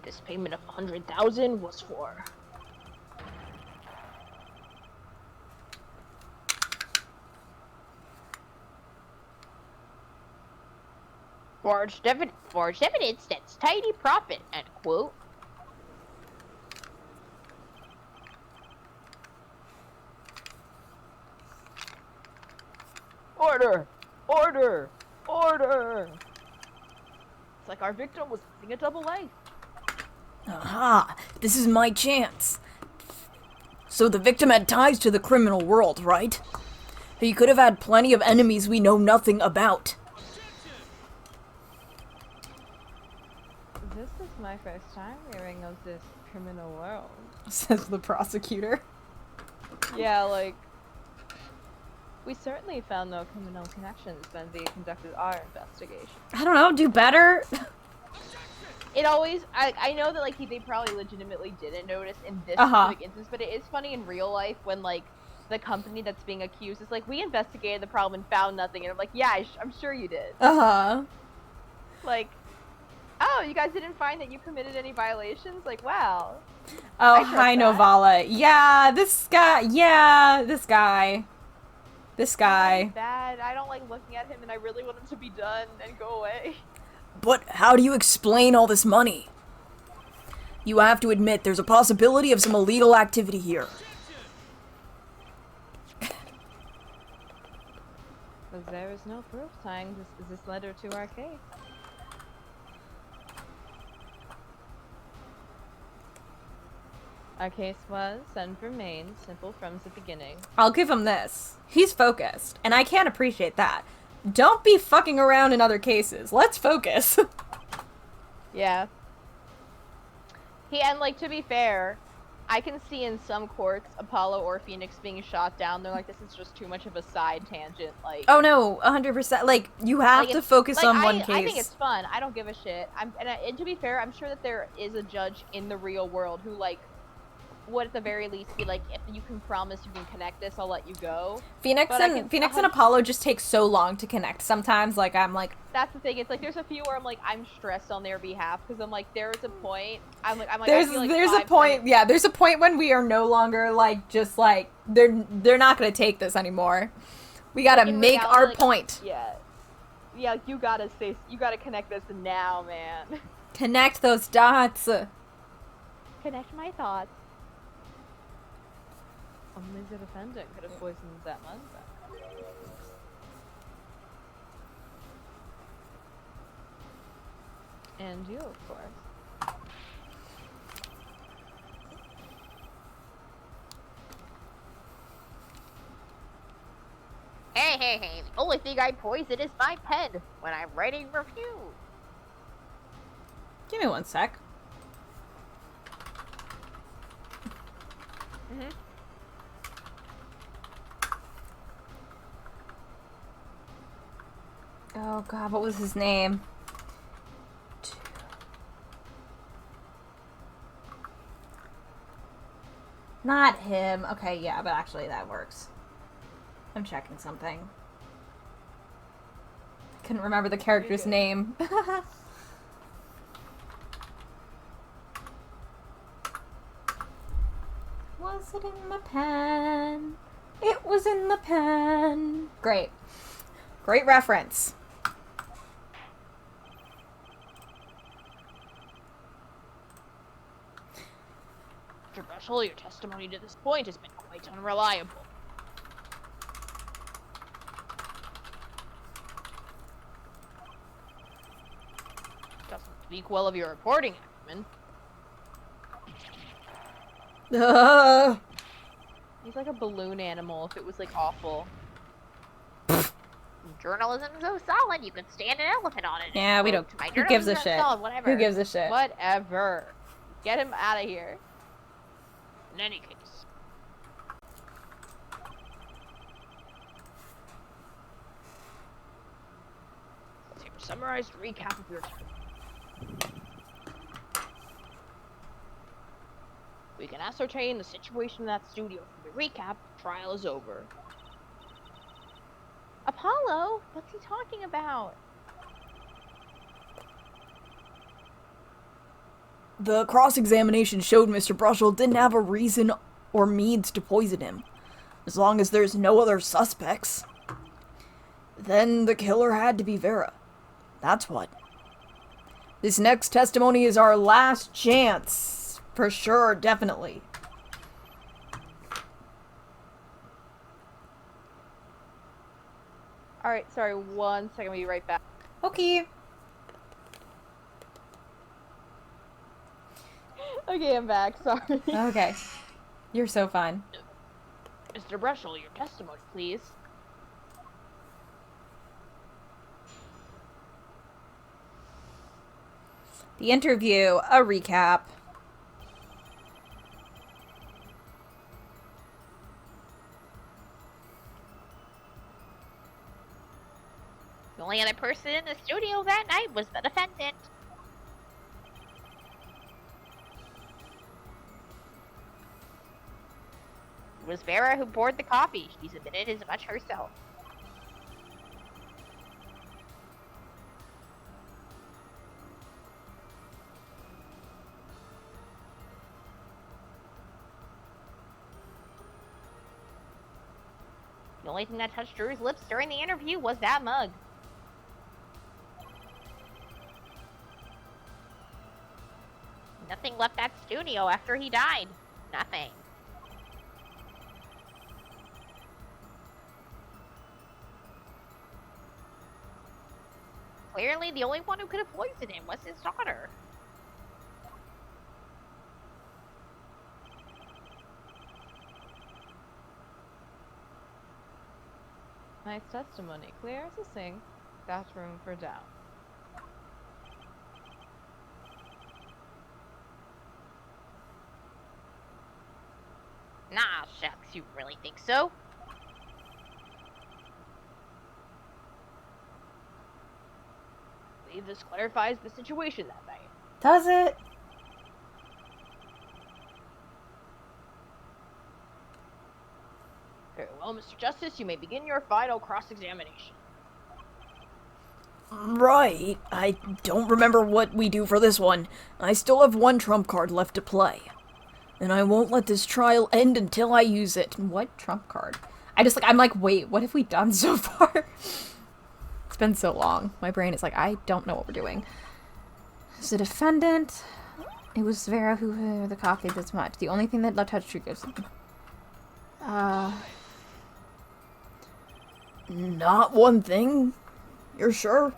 This payment of 100,000 was for... Forged evidence that's tidy profit, end quote. Order! Order! Order! It's like our victim was using a double A. Aha, this is my chance. So the victim had ties to the criminal world, right? He could have had plenty of enemies we know nothing about. This is my first time hearing of this criminal world. Says the prosecutor. Yeah, like... We certainly found no criminal connections when we conducted our investigation. I don't know, do better? It always... I know that, like, they probably legitimately didn't notice in this specific instance, but it is funny in real life when, like, the company that's being accused is like, we investigated the problem and found nothing, and I'm like, yeah, I'm sure you did. Like, oh, you guys didn't find that you committed any violations? Like, wow. Oh, hi, Novala. Yeah, this guy. Bad. I don't like looking at him, and I really want him to be done and go away. But how do you explain all this money? You have to admit there's a possibility of some illegal activity here. Because there is no proof tying this letter to our case. Our case was, and remains, simple from the beginning. I'll give him this. He's focused, and I can't appreciate that. Don't be fucking around in other cases. Let's focus. Yeah. And, like, to be fair, I can see in some courts Apollo or Phoenix being shot down. They're like, this is just too much of a side tangent. Like, oh no, 100%. Like, you have to focus on one case. I think it's fun. I don't give a shit. And to be fair, I'm sure that there is a judge in the real world who, like, would at the very least be like, if you can promise you can connect this, I'll let you go. Phoenix and Apollo just take so long to connect sometimes. Like, I'm like... That's the thing. It's like, there's a few where I'm like, I'm stressed on their behalf, because I'm like, there's a point. There's a point, yeah, there's a point when we are no longer, like, just like, they're not gonna take this anymore. We gotta make reality, our point. Yeah, you gotta connect this now, man. Connect those dots. Connect my thoughts. Only the defendant could have poisoned that mug. And you, of course. Hey, the only thing I poison is my pen when I'm writing reviews. Give me 1 sec. Mm-hmm. Oh god, what was his name? Not him. Okay, yeah, but actually that works. I'm checking something. I couldn't remember the character's name. Was it in the pen? It was in the pen. Great. Great reference. Mr. Brushel, your testimony to this point has been quite unreliable. Doesn't speak well of your reporting acumen. He's like a balloon animal if it was like awful. Journalism's so solid, you could stand an elephant on it. Yeah, we don't. Who gives a shit? Solid, who gives a shit? Whatever. Get him out of here. In any case. Let's hear a summarized recap of your time. We can ascertain the situation in that studio from the recap. Trial is over. Apollo? What's he talking about? The cross-examination showed Mr. Brushel didn't have a reason or means to poison him. As long as there's no other suspects. Then the killer had to be Vera. That's what. This next testimony is our last chance. For sure, definitely. Alright, sorry, 1 second, we'll be right back. Okay. Okay, I'm back, sorry. Okay. You're so fine. Mr. Brushel, your testimony, please. The interview, a recap. The only other person in the studio that night was the defendant. It was Vera who poured the coffee. She's admitted as much herself. The only thing that touched Drew's lips during the interview was that mug. Nothing left that studio after he died. Nothing. Clearly, the only one who could have poisoned him was his daughter. Nice testimony. Clear as a sink. That's room for doubt. Nah, shucks, you really think so? I believe this clarifies the situation that night. Does it? Well, Mr. Justice, you may begin your final cross-examination. Right. I don't remember what we do for this one. I still have one trump card left to play. And I won't let this trial end until I use it. What trump card? I'm like, wait, what have we done so far? It's been so long. My brain is like, I don't know what we're doing. As a defendant, it was Vera who the coffee this much. The only thing that left touch triggers him. Not one thing? You're sure?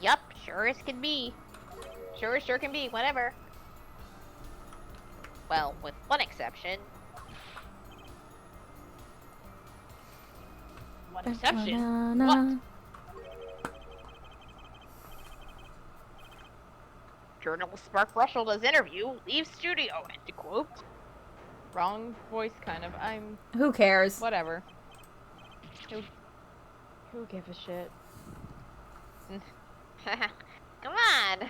Yup, sure as can be. Sure can be, whatever. Well, with one exception. What exception? What? Journalist Brushel does interview, leaves studio, end to quote. Wrong voice, kind of. Who cares? Whatever. Who gives a shit? Come on.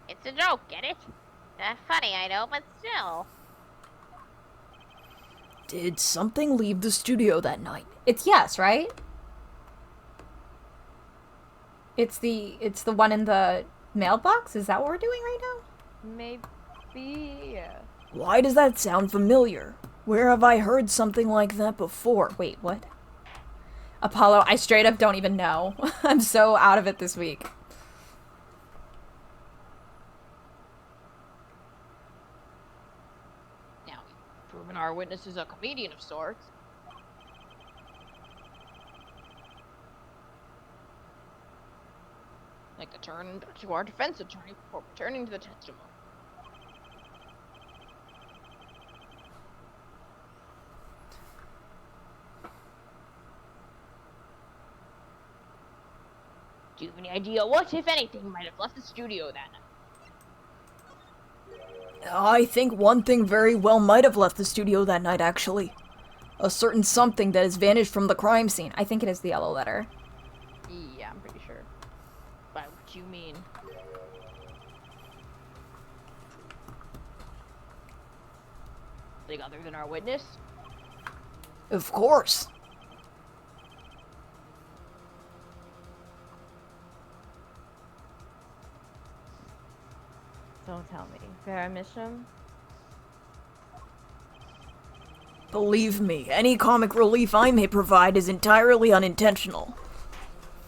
It's a joke, get it? Funny, I know, but still. Did something leave the studio that night? It's yes, right? It's the one in the mailbox? Is that what we're doing right now? Maybe. Yeah. Why does that sound familiar? Where have I heard something like that before? Wait, what? Apollo, I straight up don't even know. I'm so out of it this week. Now, we've proven our witness is a comedian of sorts. Make a turn to our defense attorney before returning to the testimony. Do you have any idea what, if anything, might have left the studio that night? I think one thing very well might have left the studio that night, actually. A certain something that has vanished from the crime scene. I think it is the yellow letter. Yeah, I'm pretty sure. By what you mean? Something other than our witness? Of course. Don't tell me. Vera Misham? Believe me, any comic relief I may provide is entirely unintentional.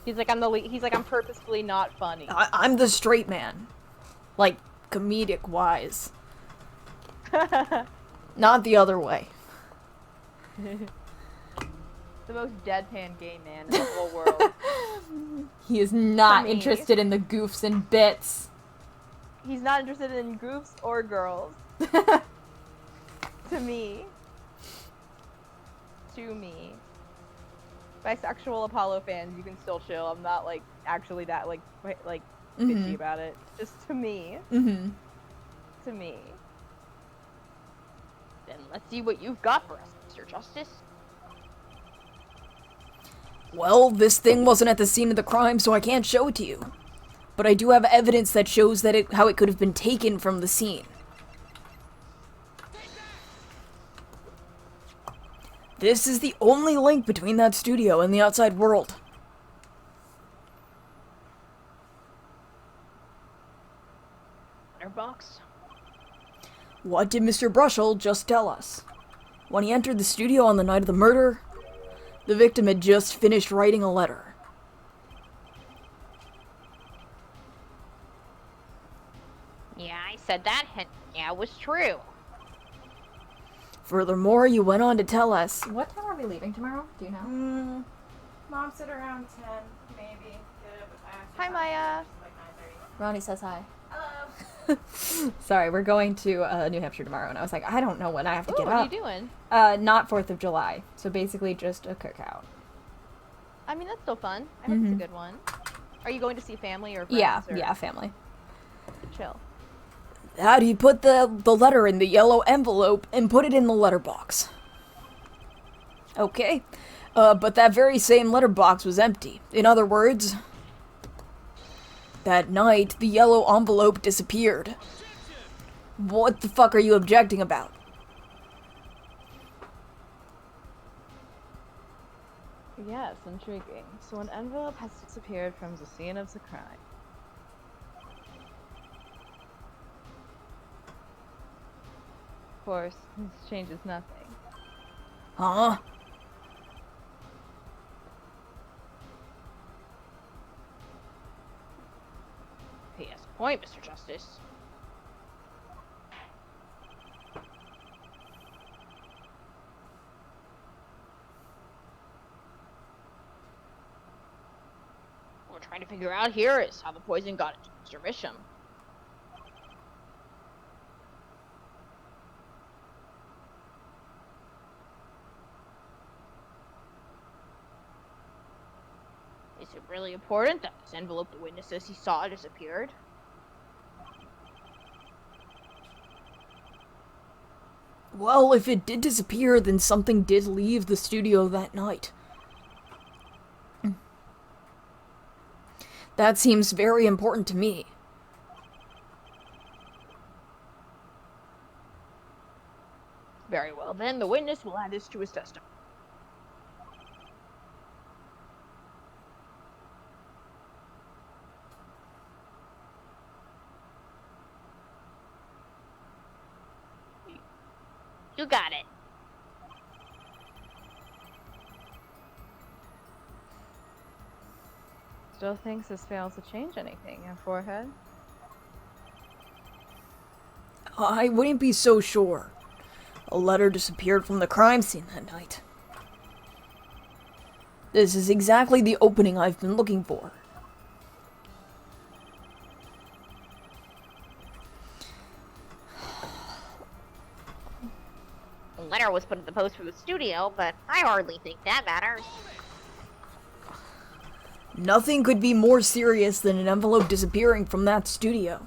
He's like, I'm purposefully not funny. I'm the straight man. Like, comedic-wise. Not the other way. The most deadpan gay man in the whole world. He is not me. interested in the goofs and bits. He's not interested in goofs or girls. To me. Bisexual Apollo fans, you can still chill. I'm not, like, actually that, like bitchy about it. Just to me. Mm-hmm. To me. Then let's see what you've got for us, Mr. Justice. Well, this thing wasn't at the scene of the crime, so I can't show it to you. But I do have evidence that shows that how it could have been taken from the scene. This is the only link between that studio and the outside world. Letterbox? What did Mr. Brushel just tell us? When he entered the studio on the night of the murder, the victim had just finished writing a letter. Yeah, I said that, and yeah, it was true. Furthermore, you went on to tell us... What time are we leaving tomorrow? Do you know? Mom said around 10, maybe. Hi, Maya. Ronnie says hi. Hello. Sorry, we're going to New Hampshire tomorrow, and I was like, I don't know when I have to get What up. are you doing? Not 4th of July, so basically just a cookout. I mean, that's still fun. I hope it's a good one. Are you going to see family or friends? Yeah, or yeah, family. Chill. That he put the letter in the yellow envelope and put it in the letterbox. Okay. But that very same letterbox was empty. In other words, That night, the yellow envelope disappeared. What the fuck are you objecting about? Yes, intriguing. So an envelope has disappeared from the scene of the crime. Of course, this changes nothing. Huh? He has a point, Mr. Justice. What we're trying to figure out here is how the poison got into Mr. Bisham. Is it really important that this envelope the witness says he saw disappeared? Well, if it did disappear, then something did leave the studio that night. That seems very important to me. Very well, then the witness will add this to his testimony. You got it. Still thinks this fails to change anything, your forehead? I wouldn't be so sure. A letter disappeared from the crime scene that night. This is exactly the opening I've been looking for. The letter was put in the post from the studio, but I hardly think that matters. Nothing could be more serious than an envelope disappearing from that studio.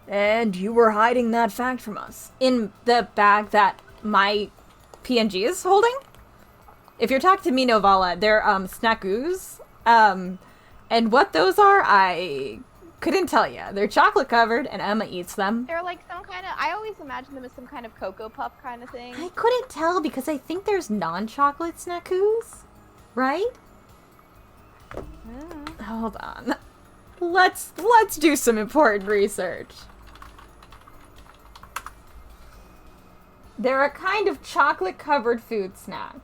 And you were hiding that fact from us. In the bag that my PNG is holding? If you're talking to me, Novala, they're snackoos. And what those are, I couldn't tell you. They're chocolate covered, and Emma eats them. They're like some kind of, I always imagine them as some kind of Cocoa Puff kind of thing. I couldn't tell because I think there's non-chocolate snackoos, right? Yeah. Hold on. Let's do some important research. They're a kind of chocolate-covered food snack.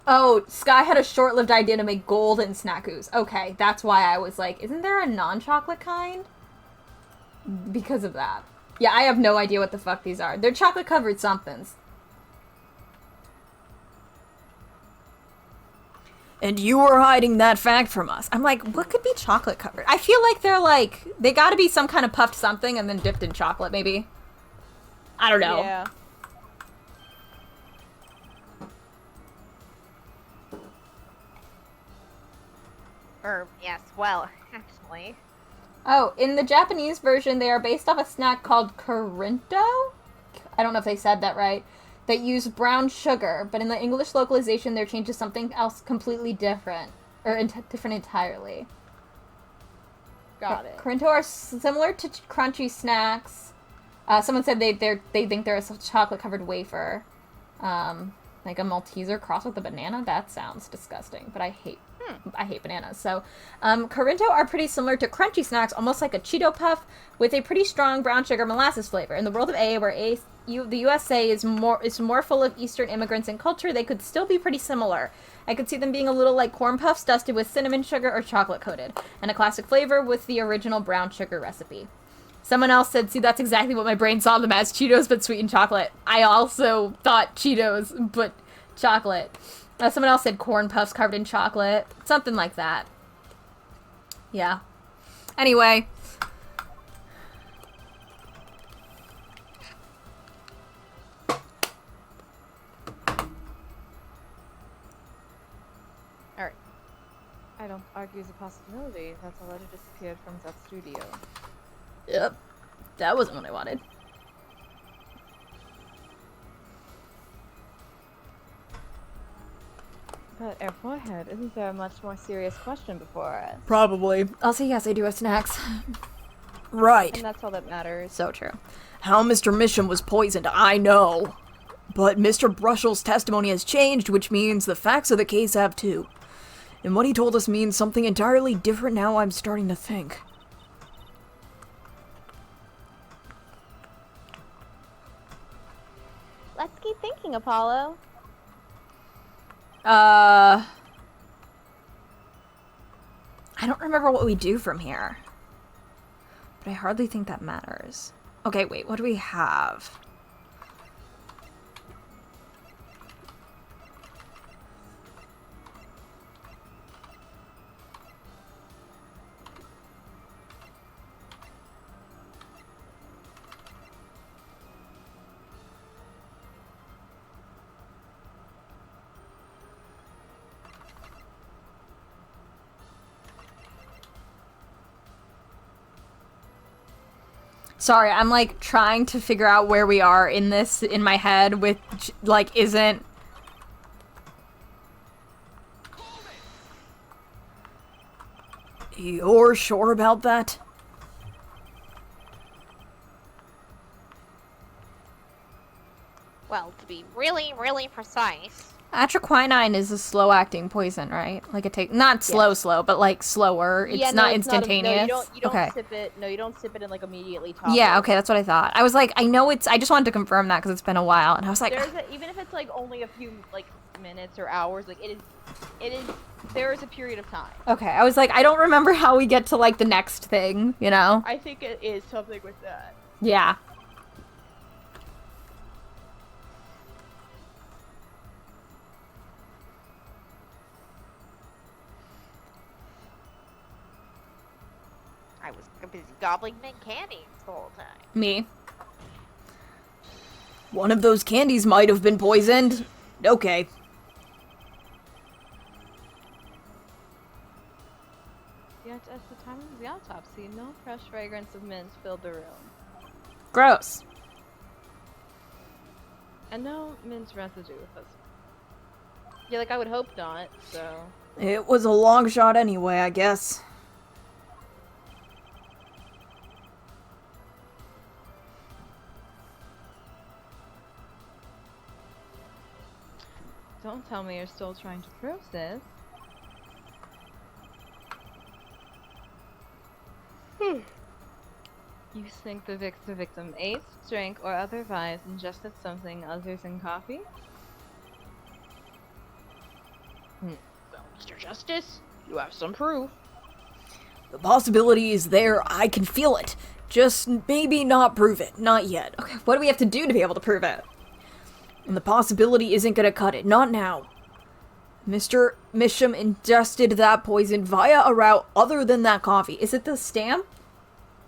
Oh, Sky had a short-lived idea to make golden snackoos. Okay, that's why I was like, isn't there a non-chocolate kind? Because of that. Yeah, I have no idea what the fuck these are. They're chocolate-covered somethings. And you were hiding that fact from us. I'm like, what could be chocolate covered? I feel like they gotta be some kind of puffed something and then dipped in chocolate, maybe. I don't know. Yeah. Yes, well, actually. Oh, in the Japanese version, they are based off a snack called Corinto? I don't know if they said that right. That use brown sugar, but in the English localization, they're changed to something else completely different. Or different entirely. Got it. Corinto are similar to crunchy snacks. Someone said they think they're a chocolate-covered wafer. Like a Malteser crossed with a banana? That sounds disgusting, but I hate bananas. So, Corinto are pretty similar to crunchy snacks, almost like a Cheeto Puff, with a pretty strong brown sugar molasses flavor. In the world of A, where the USA is more full of Eastern immigrants and culture, they could still be pretty similar. I could see them being a little like corn puffs dusted with cinnamon sugar or chocolate coated, and a classic flavor with the original brown sugar recipe. Someone else said, see, that's exactly what my brain saw them as, Cheetos but sweetened chocolate. I also thought Cheetos but chocolate. Someone else said corn puffs covered in chocolate. Something like that. Yeah. Anyway. Alright. I don't argue the possibility that the letter disappeared from that studio. Yep. That wasn't what I wanted. But our forehead, isn't there a much more serious question before us? Probably. I'll say yes, I do have snacks. Right. And that's all that matters. So true. How Mr. Misham was poisoned, I know. But Mr. Brushel's testimony has changed, which means the facts of the case have too. And what he told us means something entirely different now, I'm starting to think. Let's keep thinking, Apollo. I don't remember what we do from here. But I hardly think that matters. Okay, wait, what do we have? Sorry, I'm like trying to figure out where we are in this in my head with like isn't You're sure about that? Well, to be really, really precise, atroquinine is a slow acting poison, right? Like it take not slow, but like slower. It's not instantaneous. No, you don't okay. sip it. No, you don't sip it and like immediately top Yeah, it. okay, that's what I thought. I was like, I know it's I just wanted to confirm that because it's been a while and I was like Even if it's like only a few like minutes or hours, like it is there is a period of time. okay, I was like I don't remember how we get to like the next thing, you know? I think it is something with that. Yeah. I was busy gobbling mint candy the whole time. Me. One of those candies might have been poisoned. Okay. Yet at the time of the autopsy, no fresh fragrance of mint filled the room. Gross. And no mint residue was. Yeah, like I would hope not, so. It was a long shot anyway, I guess. Don't tell me you're still trying to prove this. You think the victim ate, drank, or otherwise ingested something other than coffee? Well, Mr. Justice, you have some proof. The possibility is there, I can feel it. Just maybe not prove it, not yet. Okay, what do we have to do to be able to prove it? And the possibility isn't gonna cut it, not now. Mr. Misham ingested that poison via a route other than that coffee. Is it the stamp?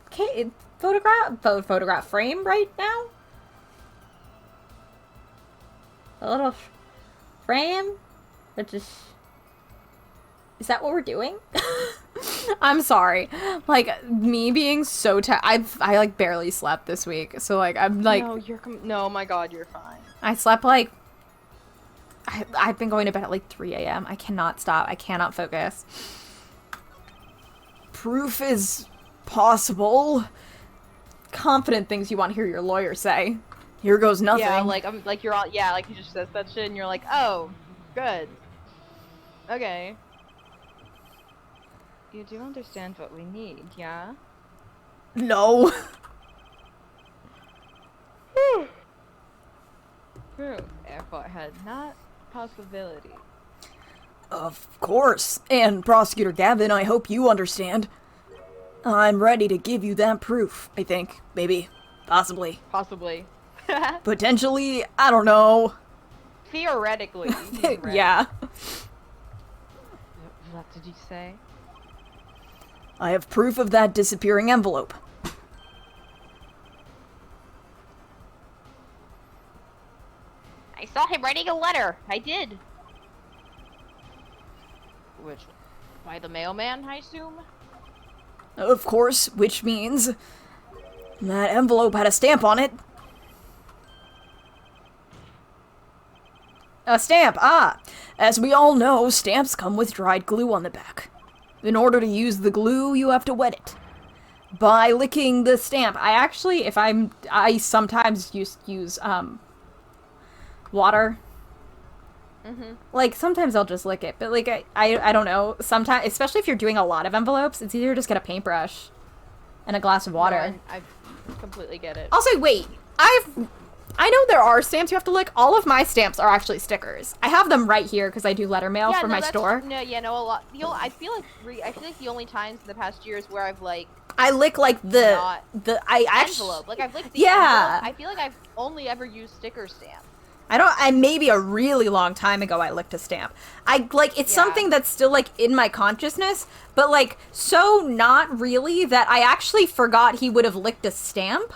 Okay, photograph frame right now? A little frame? Which is that what we're doing? I'm sorry. Like, me being so I like barely slept this week. So like, I'm like... No, my god, you're fine. I slept like... I've been going to bed at like 3 a.m. I cannot stop. I cannot focus. Proof is possible. Confident things you want to hear your lawyer say. Here goes nothing. Yeah, like I'm like you're all like he just says that shit and you're like, oh, good. Okay. You do understand what we need, yeah? No. Proof, airport head, not possibility. Of course. And Prosecutor Gavin, I hope you understand. I'm ready to give you that proof, I think. Maybe. Possibly. Possibly. Potentially, I don't know. Theoretically. Yeah. What did you say? I have proof of that disappearing envelope. I saw him writing a letter. I did. Which, by the mailman, I assume? Of course, which means that envelope had a stamp on it. A stamp, ah! As we all know, stamps come with dried glue on the back. In order to use the glue, you have to wet it. By licking the stamp, I sometimes use water. Like, sometimes I'll just lick it, but like, I don't know, sometimes, especially if you're doing a lot of envelopes, it's easier to just get a paintbrush and a glass of water. No, I completely get it. Also, wait, I know there are stamps you have to lick. All of my stamps are actually stickers. I have them right here because I do letter mail for my store. A lot. I feel like the only times in the past years where I've like I lick like envelope. Like I've licked the envelope. I feel like I've only ever used sticker stamps. Maybe a really long time ago I licked a stamp. It's something that's still like in my consciousness, but like so not really that I actually forgot he would have licked a stamp.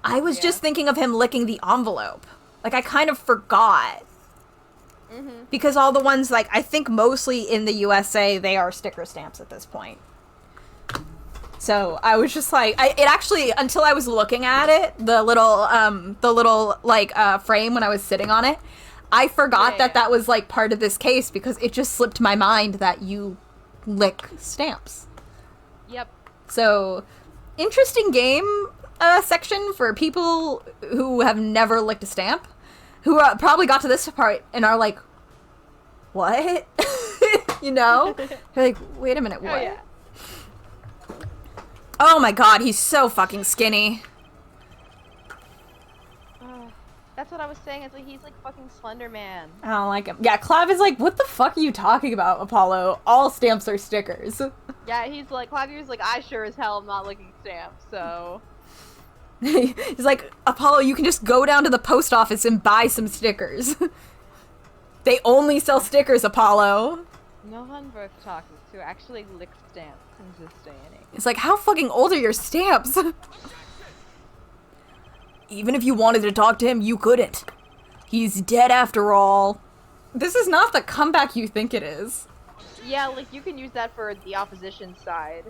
I was just thinking of him licking the envelope. Like, I kind of forgot. Because all the ones, like, I think mostly in the USA, they are sticker stamps at this point. So, I was just like, it actually, until I was looking at it, the little frame when I was sitting on it, I forgot that was, like, part of this case because it just slipped my mind that you lick stamps. Yep. So, interesting game section for people who have never licked a stamp, who probably got to this part and are like, what? You know? They're like, wait a minute, what? Oh, yeah. Oh my god, he's so fucking skinny. That's what I was saying. It's like he's like fucking Slender Man. I don't like him. Yeah, Clav is like, what the fuck are you talking about, Apollo? All stamps are stickers. Yeah, he's like, Clavier's like, I sure as hell am not licking stamps, so... He's like, Apollo, you can just go down to the post office and buy some stickers. They only sell stickers, Apollo. No one worth talking to actually licks stamps in this day and age. It's like, how fucking old are your stamps? Even if you wanted to talk to him, you couldn't. He's dead after all. This is not the comeback you think it is. Yeah, like, you can use that for the opposition side.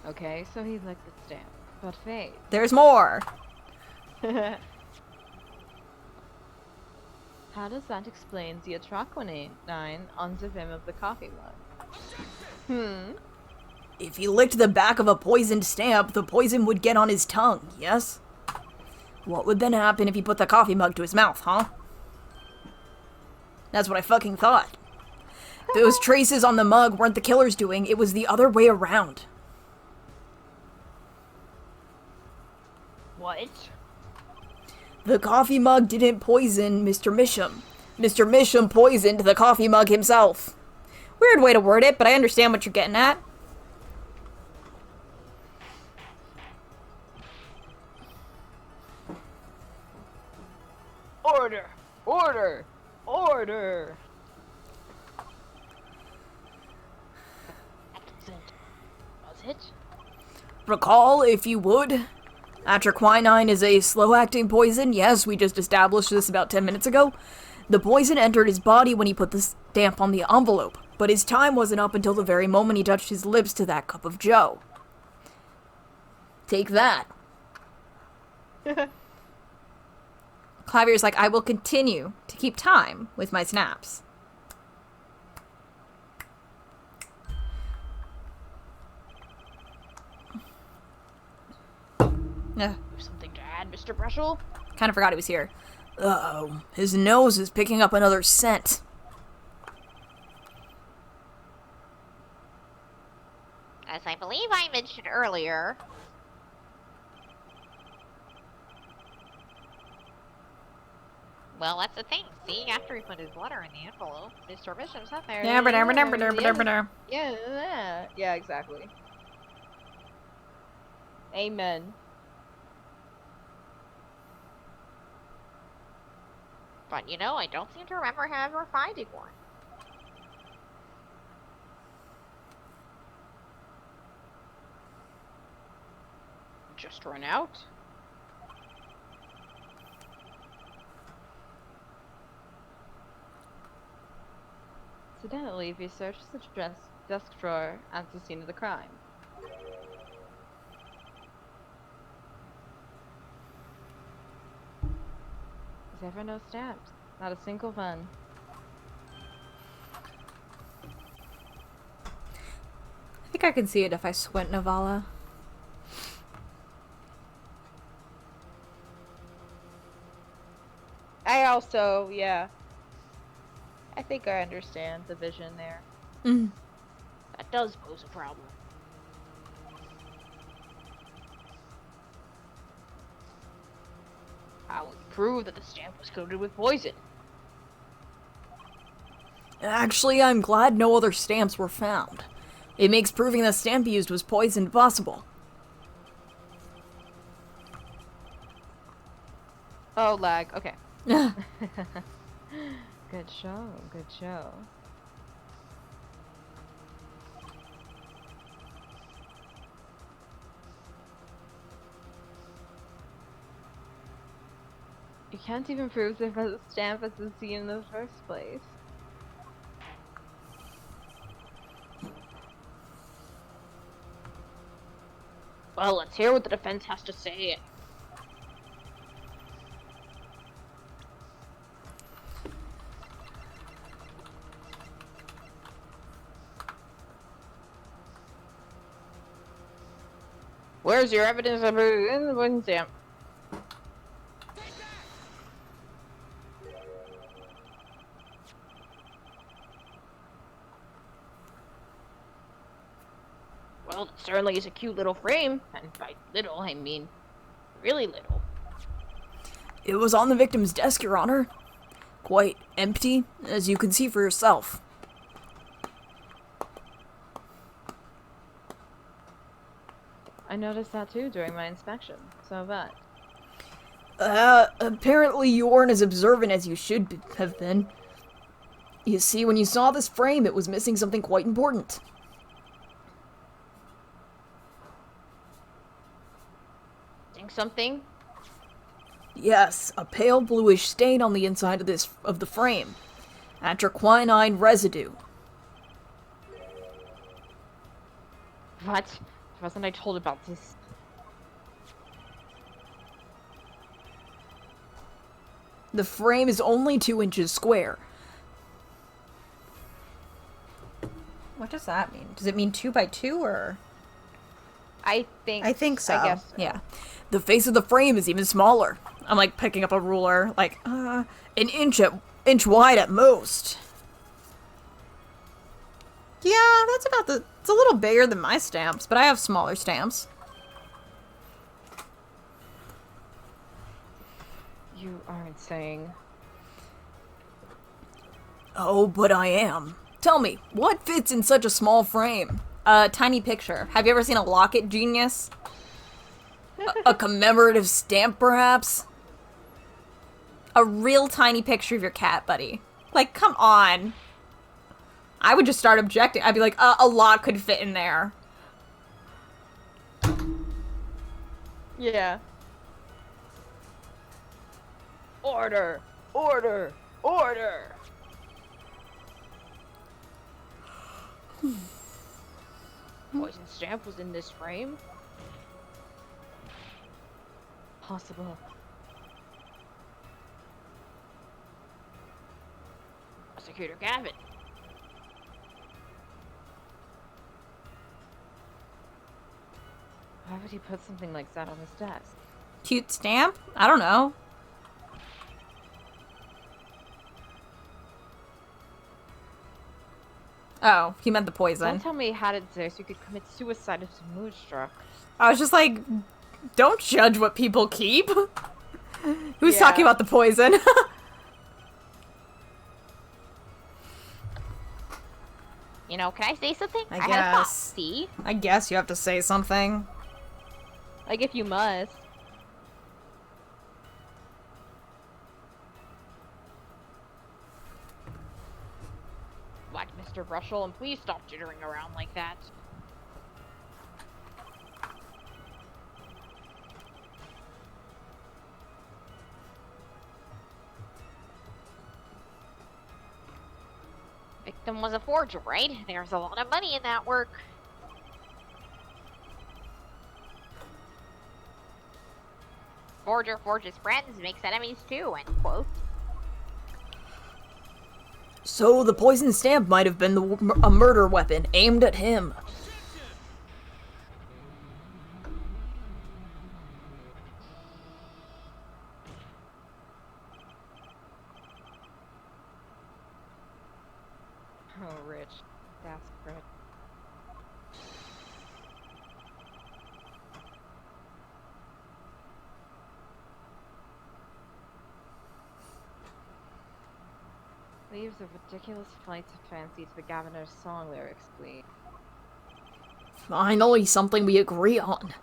Okay, so he licked the stamp. But Faith. There's more. How does that explain the atraquinine on the rim of the coffee mug? If he licked the back of a poisoned stamp, the poison would get on his tongue, yes? What would then happen if he put the coffee mug to his mouth, huh? That's what I fucking thought. Those traces on the mug weren't the killer's doing, it was the other way around. What? The coffee mug didn't poison Mr. Misham. Mr. Misham poisoned the coffee mug himself. Weird way to word it, but I understand what you're getting at. Order! Order! Order! Was it? Recall, if you would. Atraquinine is a slow-acting poison. Yes, we just established this about 10 minutes ago. The poison entered his body when he put the stamp on the envelope, but his time wasn't up until the very moment he touched his lips to that cup of joe. Take that. Clavier's like, I will continue to keep time with my snaps. Something to add, Mr. Brushel? Kind of forgot he was here. Uh-oh. His nose is picking up another scent. As I believe I mentioned earlier, well, that's the thing. See, after he put his letter in the envelope, Mr. Bishop's up there. Yeah, exactly. Amen. But you know, I don't seem to remember him ever finding one. Just run out? Incidentally, we searched the desk drawer at the scene of the crime. There were no stamps. Not a single one. I think I can see it if I squint, Navala. I also, yeah. I think I understand the vision there. Mm. That does pose a problem. How would you prove that the stamp was coated with poison? Actually, I'm glad no other stamps were found. It makes proving the stamp used was poisoned possible. Oh, lag. Okay. Good show. Good show. You can't even prove there was a stamp as the scene in the first place. Well, let's hear what the defense has to say. Where's your evidence of it in the wooden stamp? Well, it certainly is a cute little frame, and by little, I mean really little. It was on the victim's desk, Your Honor. Quite empty, as you can see for yourself. I noticed that too during my inspection. So that. Apparently you weren't as observant as you should have been. You see, when you saw this frame, it was missing something quite important. Think something? Yes, a pale bluish stain on the inside of the frame. Atraquinine residue. What? Wasn't I told about this? The frame is only 2 inches square. What does that mean? Does it mean 2 by 2 or? I think so. I guess so. Yeah. The face of the frame is even smaller. I'm like picking up a ruler, like, an inch wide at most. Yeah, that's about it's a little bigger than my stamps, but I have smaller stamps. You aren't saying. Oh, but I am. Tell me, what fits in such a small frame? A tiny picture. Have you ever seen a locket, genius? A commemorative stamp, perhaps? A real tiny picture of your cat, buddy. Like, come on. I would just start objecting. I'd be like, a lot could fit in there. Yeah. Order! Order! Order! Poison stamp was in this frame? Possible. Prosecutor Gavin. Why would he put something like that on his desk? Cute stamp? I don't know. Oh, he meant the poison. Don't tell me he had it there so you could commit suicide if some mood struck. I was just like, don't judge what people keep. Who's talking about the poison? You know, can I say something? I had a thought. guess. See? I guess you have to say something. Like, if you must. What, Mr. Brushel? And please stop jittering around like that. Victim was a forger, right? There's a lot of money in that work. forger forges friends, makes enemies too, end quote. So the poison stamp might have been a murder weapon aimed at him. Oh, Rich. That's great. Leaves a ridiculous flight of fancy to the governor's song lyrics, please. Finally, something we agree on.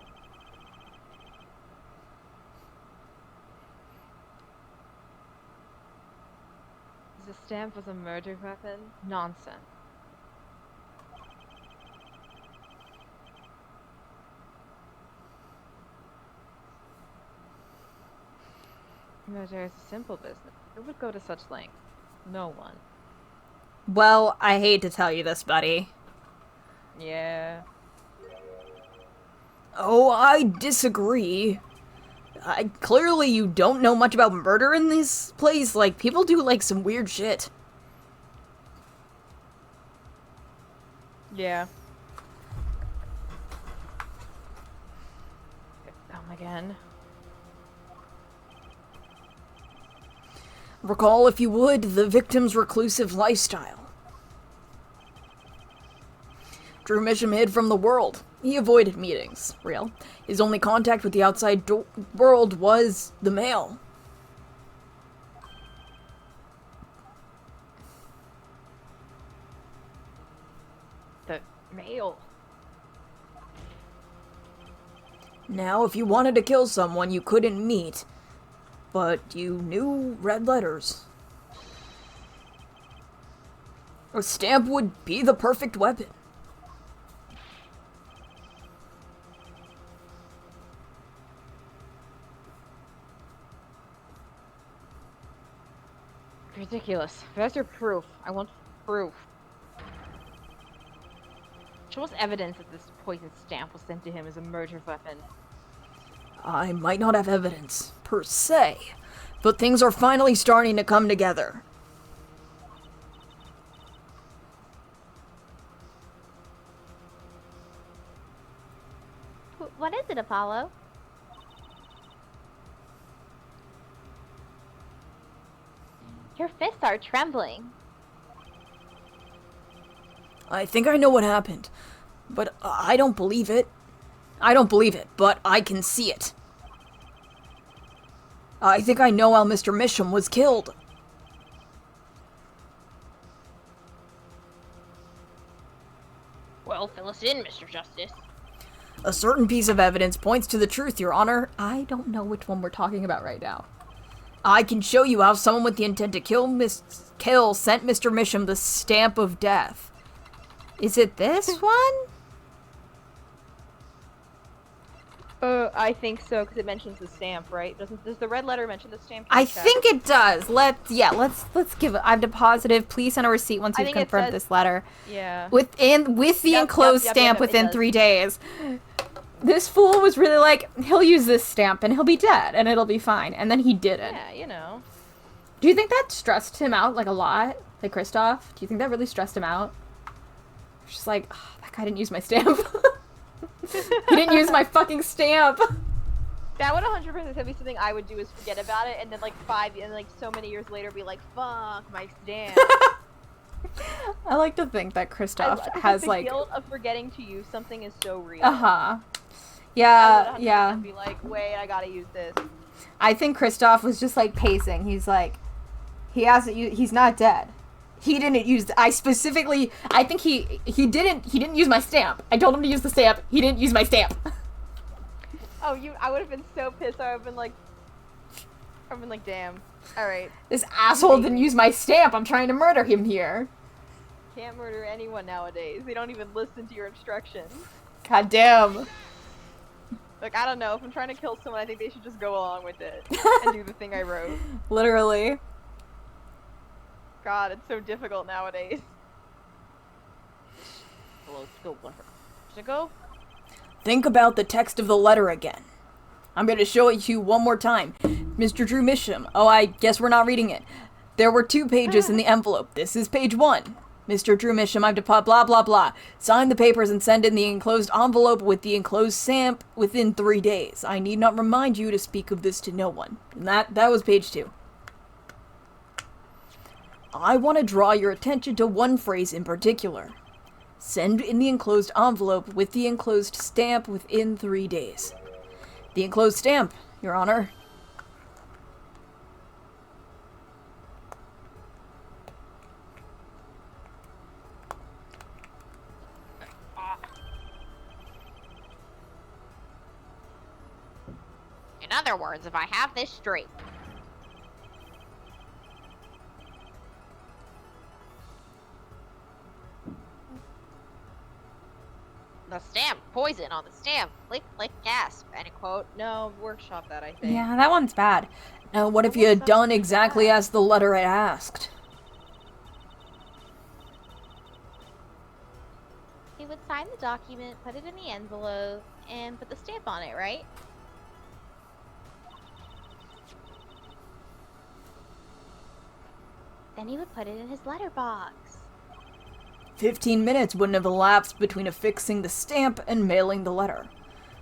The stamp was a murder weapon? Nonsense. Murder is a simple business. Who would go to such lengths? No one. Well, I hate to tell you this, buddy. Yeah. Oh, I disagree. Clearly you don't know much about murder in this place. Like, people do, like, some weird shit. Yeah. Come again. Recall, if you would, the victim's reclusive lifestyle. Drew Misham hid from the world. He avoided meetings. Real. His only contact with the outside world was the mail. The mail. Now, if you wanted to kill someone you couldn't meet, but you knew red letters, a stamp would be the perfect weapon. Ridiculous. Where's your proof? I want proof. Show us evidence that this poison stamp was sent to him as a murder weapon. I might not have evidence, per se, but things are finally starting to come together. What is it, Apollo? Your fists are trembling. I think I know what happened, but I don't believe it. I don't believe it, but I can see it. I think I know how Mr. Misham was killed. Well, fill us in, Mr. Justice. A certain piece of evidence points to the truth, Your Honor. I don't know which one we're talking about right now. I can show you how someone with the intent to kill sent Mr. Misham the stamp of death. Is it this one? I think so, because it mentions the stamp, right? Does the red letter mention the stamp? I think it does. Let's give it. I've deposited. Please send a receipt once you've confirmed this letter. Yeah. With the enclosed stamp within 3 days. This fool was really like, he'll use this stamp and he'll be dead and it'll be fine. And then he didn't. Yeah, you know. Do you think that stressed him out like a lot? Like Kristoff? Do you think that really stressed him out? Just like, oh, that guy didn't use my stamp. He didn't use my fucking stamp. That would 100% be something I would do, is forget about it, and then like so many years later be like, fuck my stamp. I like to think that Kristoff has the like guilt of forgetting to use something is so real. Yeah, I would yeah. be like, wait, I gotta use this. I think Kristoff was just like pacing. He's like, he's not dead. He didn't use. I think he didn't use my stamp. I told him to use the stamp. He didn't use my stamp. Oh, I would have been so pissed. I would have been like, damn. All right. This asshole didn't use my stamp. I'm trying to murder him here. Can't murder anyone nowadays. They don't even listen to your instructions. God damn. Like, I don't know. If I'm trying to kill someone, I think they should just go along with it and do the thing I wrote. Literally. God, it's so difficult nowadays. Hello, still 1 ago. Think about the text of the letter again. I'm gonna show it to you one more time. Mr. Drew Misham. Oh, I guess we're not reading it. There were 2 pages in the envelope. This is page 1. Mr. Drew Misham, I've deposited blah blah blah. Sign the papers and send in the enclosed envelope with the enclosed stamp within 3 days. I need not remind you to speak of this to no one. And that was page 2. I want to draw your attention to one phrase in particular. Send in the enclosed envelope with the enclosed stamp within 3 days. The enclosed stamp, Your Honor. In other words, if I have this straight, the stamp, poison on the stamp, click, click, gasp, end quote. No, workshop that, I think. Yeah, that one's bad. Now, what if you had done exactly as the letter had asked? He would sign the document, put it in the envelope, and put the stamp on it, right? Then he would put it in his letterbox. 15 minutes wouldn't have elapsed between affixing the stamp and mailing the letter.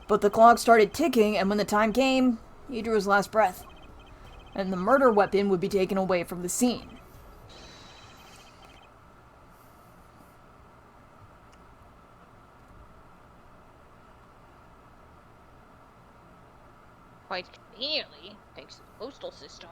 But the clock started ticking, and when the time came, he drew his last breath. And the murder weapon would be taken away from the scene. Quite conveniently, thanks to the postal system.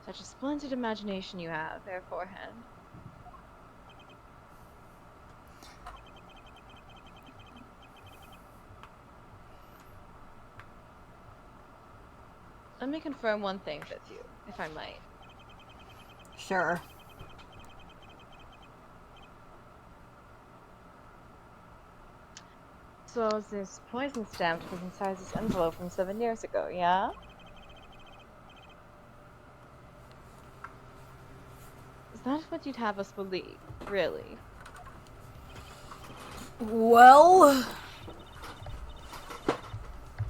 Such a splendid imagination you have, there, forehead. Let me confirm one thing with you, if I might. Sure. So this poison stamp was inside this envelope from 7 years ago, yeah? Is that what you'd have us believe, really? Well...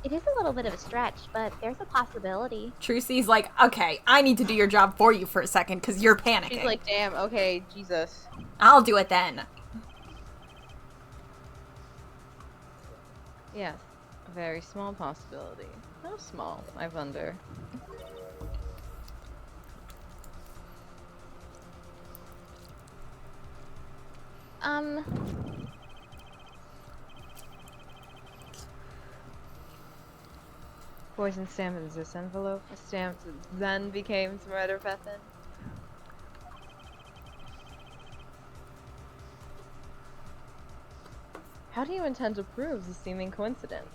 It is a little bit of a stretch, but there's a possibility. Trucy's like, okay, I need to do your job for you for a second, because you're panicking. She's like, damn, okay, Jesus. I'll do it then. Yes, a very small possibility. How small, I wonder? Poison stamp in this envelope. A stamp that then became murder weapon. How do you intend to prove the seeming coincidence?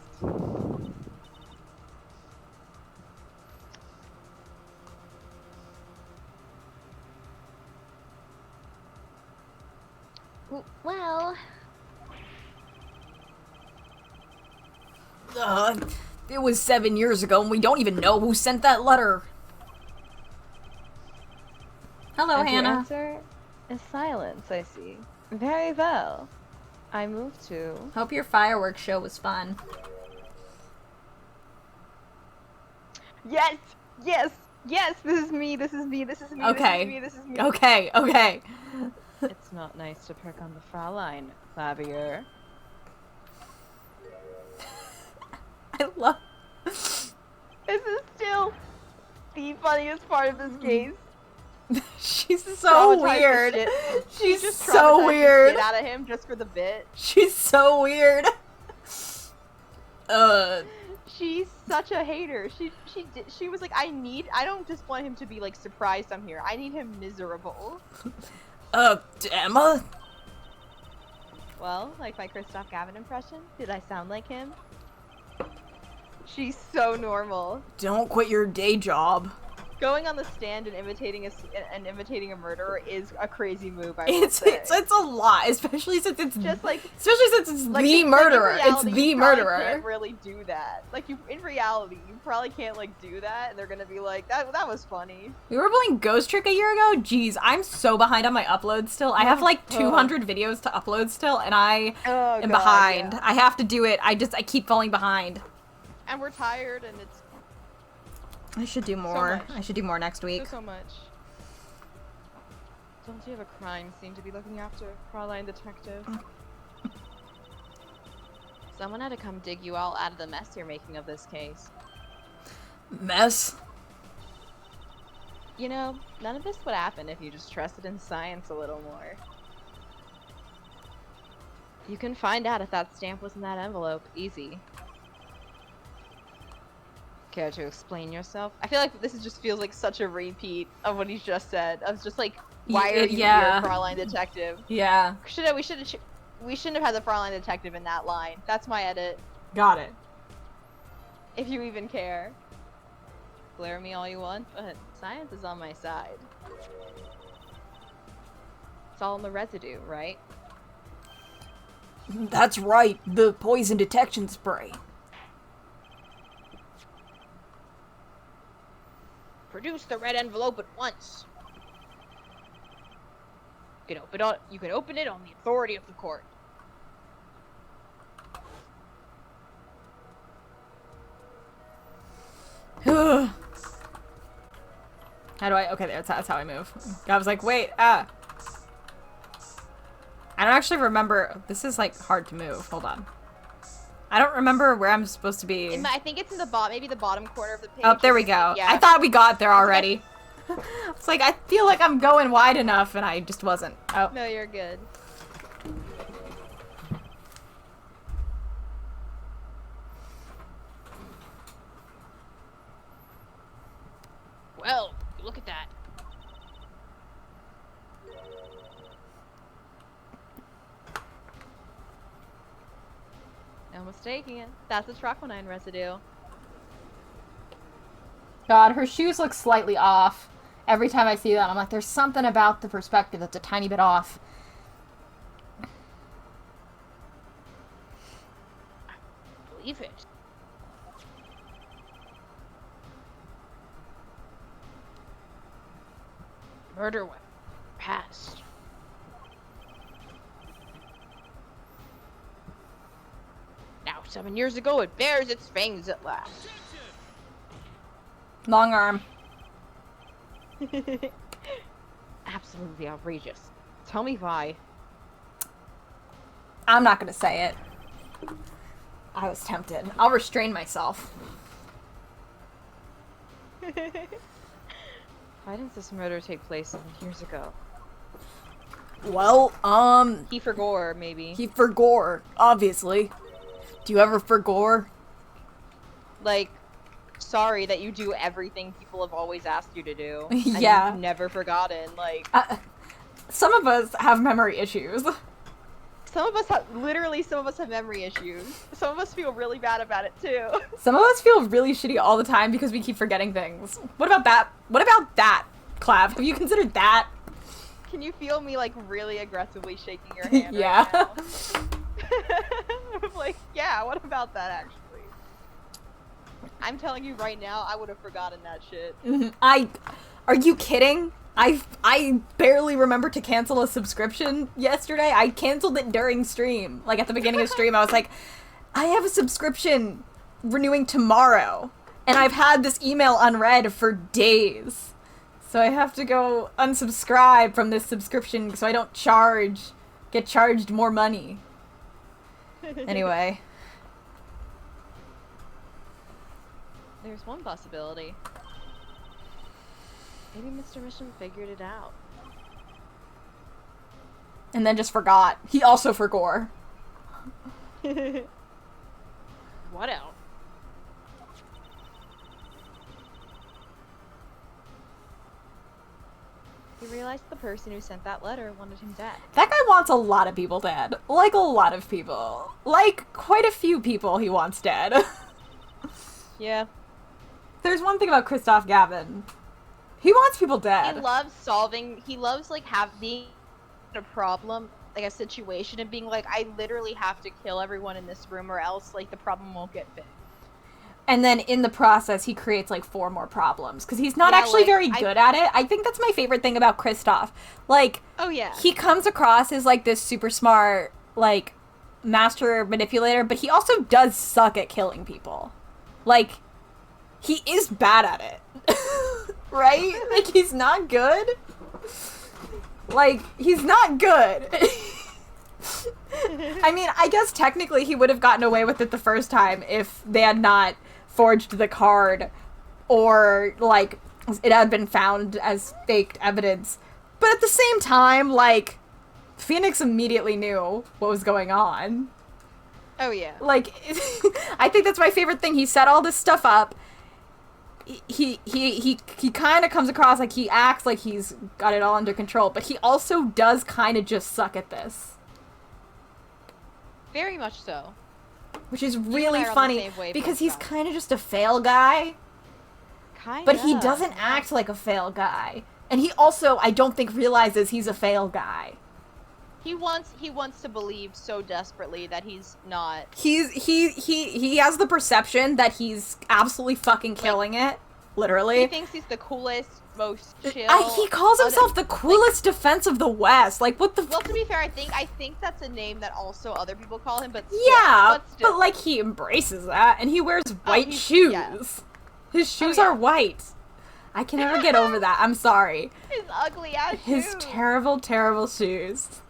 Well, It was 7 years ago, and we don't even know who sent that letter. Hello, And your Hannah. answer is silence, I see. Very well. I move to... Hope your fireworks show was fun. Yes! Yes! Yes! This is me! This is me! This is me! Okay. This is me! Okay, okay. It's not nice to prick on the Fraulein, Clavier. I love... This is still the funniest part of this case. She's so Traumatized weird. the shit. She's just so traumatized the weird. shit out of him just for the bit. She's so weird. She's such a hater. She was like, I don't just want him to be like surprised I'm here. I need him miserable. Emma? Well, like my Christoph Gavin impression? Did I sound like him? She's so normal. Don't quit your day job. Going on the stand and imitating a murderer is a crazy move. I will It's say. it's a lot, especially since it's just like the in murderer. reality, It's the you probably murderer. Can't really do that. Like in reality, you probably can't like do that, and they're gonna be like, that was funny. We were playing Ghost Trick a year ago. Jeez, I'm so behind on my uploads still. I have like 200 videos to upload still, and I am behind. Yeah. I have to do it. I keep falling behind. And we're tired, and it's I should do more. much. I should do more next week. so much. Don't you have a crime scene to be looking after, Fraulein Detective? Someone had to come dig you all out of the mess you're making of this case. Mess? You know, none of this would happen if you just trusted in science a little more. You can find out if that stamp was in that envelope. Easy. Care to explain yourself? I feel like this just feels like such a repeat of what he's just said. I was just like, why are you here, Fraulein Detective? Yeah. We shouldn't have had the Fraulein Detective in that line. That's my edit. Got it. If you even care. Glare at me all you want, but science is on my side. It's all in the residue, right? That's right, the poison detection spray. Produce the red envelope at once. You can open it on the authority of the court. How do I? Okay, that's how I move. I was like, wait, I don't actually remember. This is like hard to move. Hold on. I don't remember where I'm supposed to be. I think it's in the maybe the bottom corner of the page. Oh, there we go. Yeah. I thought we got there already. It's like, I feel like I'm going wide enough, and I just wasn't. Oh. No, you're good. Well, look at that. No mistaking it. That's the troponine residue. God, her shoes look slightly off. Every time I see that, I'm like, there's something about the perspective that's a tiny bit off. Believe it. Murder weapon. Past. Now, 7 years ago, it bears its fangs at last. Long arm. Absolutely outrageous. Tell me why. I'm not gonna say it. I was tempted. I'll restrain myself. Why didn't this murder take place 7 years ago? Well, He for gore, maybe. he for gore, obviously. Do you ever for gore? Like, sorry that you do everything people have always asked you to do. And Yeah. you've never forgotten. Like, Some of us have memory issues. some of us have memory issues. Some of us feel really bad about it too. Some of us feel really shitty all the time because we keep forgetting things. What about that? What about that, Clav? Have you considered that? Can you feel me like really aggressively shaking your hand? Yeah. Right now? Like, yeah. What about that actually? I'm telling you right now, I would have forgotten that shit. Are you kidding? I barely remember to cancel a subscription yesterday. I canceled it during stream. Like, at the beginning of stream, I was like, I have a subscription renewing tomorrow. And I've had this email unread for days. So I have to go unsubscribe from this subscription so I don't get charged more money. Anyway. There's one possibility. Maybe Mr. Mission figured it out. And then just forgot. He also forgore. What else? He realized the person who sent that letter wanted him dead. That guy wants a lot of people dead. Like, a lot of people. Like, quite a few people he wants dead. Yeah. There's one thing about Christoph Gavin. He wants people He dead. loves like being a problem, like a situation, and being like, I literally have to kill everyone in this room or else like the problem won't get fixed. And then in the process, he creates like 4 more problems because he's not Yeah, actually like, very good at it. I think that's my favorite thing about Kristoff. Like, Oh yeah. he comes across as like this super smart, like, master manipulator, but he also does suck at killing people. Like, he is bad at it. Right? Like, he's not good. Like, he's not good. I mean, I guess technically he would have gotten away with it the first time if they had not forged the card or, like, it had been found as faked evidence. But at the same time, like, Phoenix immediately knew what was going on. Oh yeah. Like, I think that's my favorite thing. He set all this stuff up. He kind of comes across like he acts like he's got it all under control, but he also does kind of just suck at this. Very much so. Which is and really I are on the funny same wavelength because he's on it. kind of just a fail guy, Kind but he doesn't act like a fail guy. And he also, I don't think, realizes he's a fail guy. He wants to believe so desperately that he's not. He has the perception that he's absolutely fucking killing it, literally. He thinks he's the coolest, most chill. He calls himself the coolest defense of the West. Like, what the? Well, to be fair, I think that's a name that also other people call him, but still, Yeah, still. but like he embraces that, and he wears white shoes. Yeah. His shoes yeah. are white. I can never get over that. I'm sorry. His ugly ass His shoes. terrible, terrible shoes.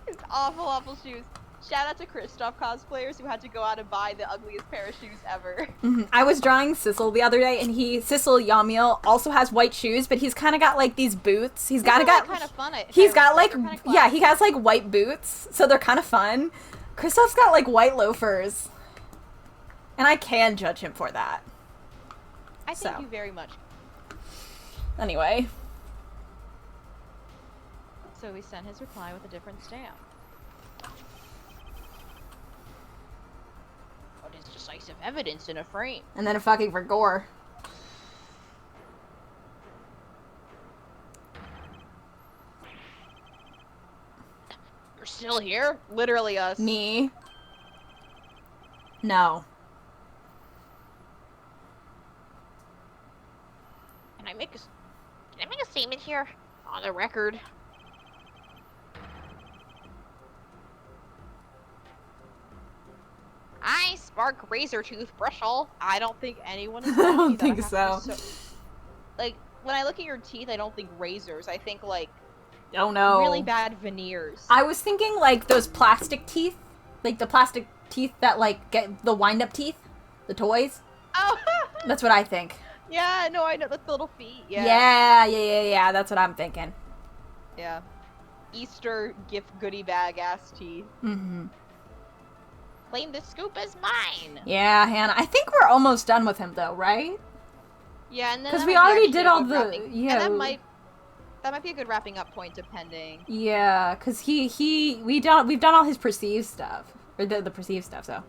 His awful, awful shoes. Shout out to Kristoff cosplayers who had to go out and buy the ugliest pair of shoes ever. Mm-hmm. I was drawing Sissel the other day, and Sissel Yamiel also has white shoes, but he's kind of got like these boots. He's got kind of fun. He's got like he has like white boots, so they're kind of fun. Kristoff's got like white loafers, and I can judge him for that. I thank you very much. Anyway. So we sent his reply with a different stamp. What is decisive evidence in a frame? And then a fucking for gore. You're still here? Literally us. Me? No. Can I make a statement here? On the record. I spark Razortooth brushel. I don't think anyone is I don't telling me that think have so. to like, when I look at your teeth, I don't think razors. I think, like, Oh no. really bad veneers. I was thinking like those plastic teeth. Like the plastic teeth that like get the wind-up teeth. The toys. Oh! That's what I think. Yeah, no, I know. That's the little feet. Yeah. That's what I'm thinking. Yeah. Easter gift goodie bag ass teeth. Mm-hmm. Claim this scoop as mine. Yeah, Hannah. I think we're almost done with him though, right? Yeah, and then 'Cause that we might be already actually did a all good the- wrapping- yeah. And that might be a good wrapping up point, depending. Yeah, cause we've done all his perceived stuff, or the perceived stuff. So.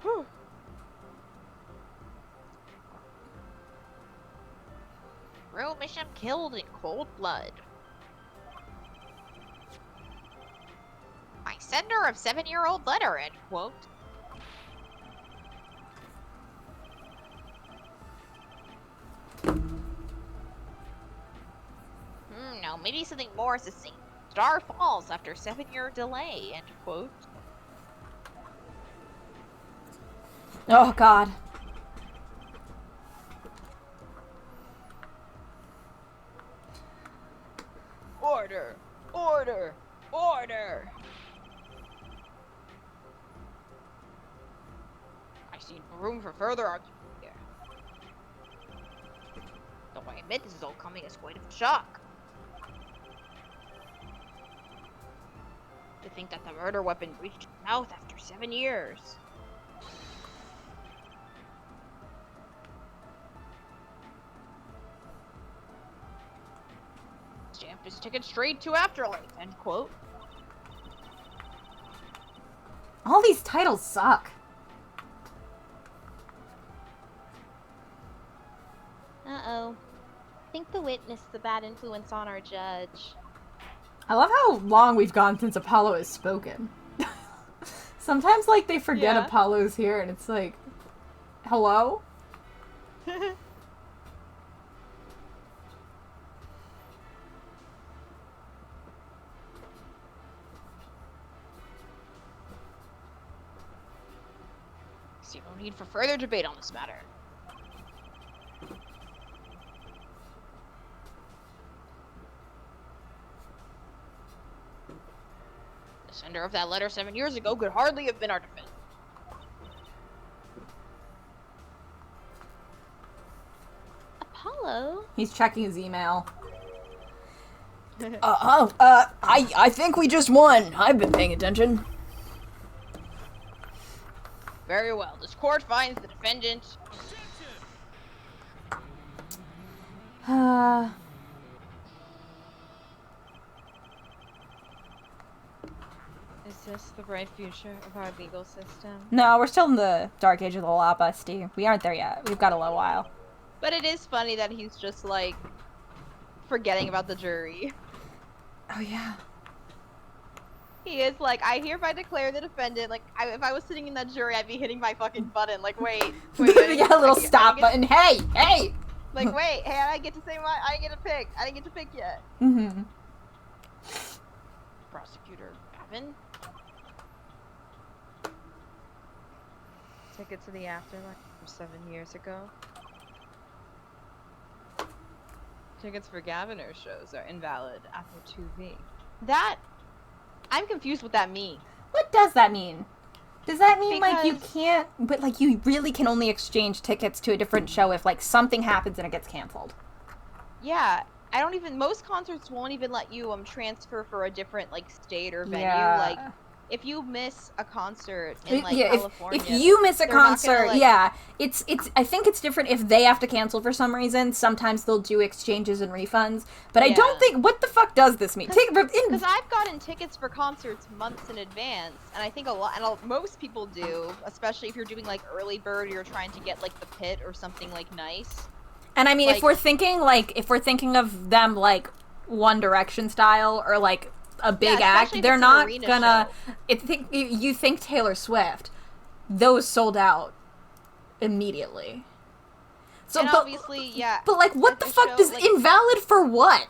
Whew. Real mission killed in cold blood. My sender of 7-year-old letter, end quote. Now maybe something more succinct. Star falls after 7-year delay, end quote. Oh God. Order! Order! Order! I see no room for further argument here. Though I admit this is all coming as quite a shock. To think that the murder weapon reached his mouth after 7 years. Stamped his ticket straight to Afterlife, end quote. All these titles suck. know. I think the witness is a bad influence on our judge. I love how long we've gone since Apollo has spoken. Sometimes, like, they forget Apollo's here, and it's like, hello? See no need for further debate on this matter. The sender of that letter 7 years ago could hardly have been our defendant. Apollo? He's checking his email. I think we just won. I've been paying attention. Very well. This court finds the defendant. Is this the bright future of our legal system? No, we're still in the dark age of the law, Busty. We aren't there yet. We've got a little while. But it is funny that he's just, like, forgetting about the jury. Oh, yeah. He is like, I hereby declare the defendant, like, if I was sitting in that jury, I'd be hitting my fucking button, like, wait. Yeah, a little stop button. Hey! Hey! Like, wait, hey, I didn't get to say my, I didn't get to pick yet. Mm-hmm. Prosecutor Gavin? Ticket to the afterlife from 7 years ago. Tickets for Gaviner's shows are invalid after 2V. I'm confused what that means. What does that mean? Does that mean, like, you Because- can't, but, like, you really can only exchange tickets to a different show if, like, something happens and it gets canceled? Yeah, most concerts won't even let you transfer for a different, like, state or venue. Yeah. Like, if you miss a concert in, like, Yeah, California. if you miss a they're not gonna, concert, like- yeah, it's. I think it's different if they have to cancel for some reason. Sometimes they'll do exchanges and refunds, but I don't Yeah. think. What the fuck does this mean? Because I've gotten tickets for concerts months in advance, and I think most people do, especially if you're doing, like, early bird, or you're trying to get, like, the pit or something, like, nice. And I mean, if like- we're thinking of them like One Direction style or like a big Yeah, act, especially if they're it's an not arena gonna. show. You think Taylor Swift, those sold out immediately. So, And but, obviously, yeah. but like, what if the a fuck show, does like- invalid for what?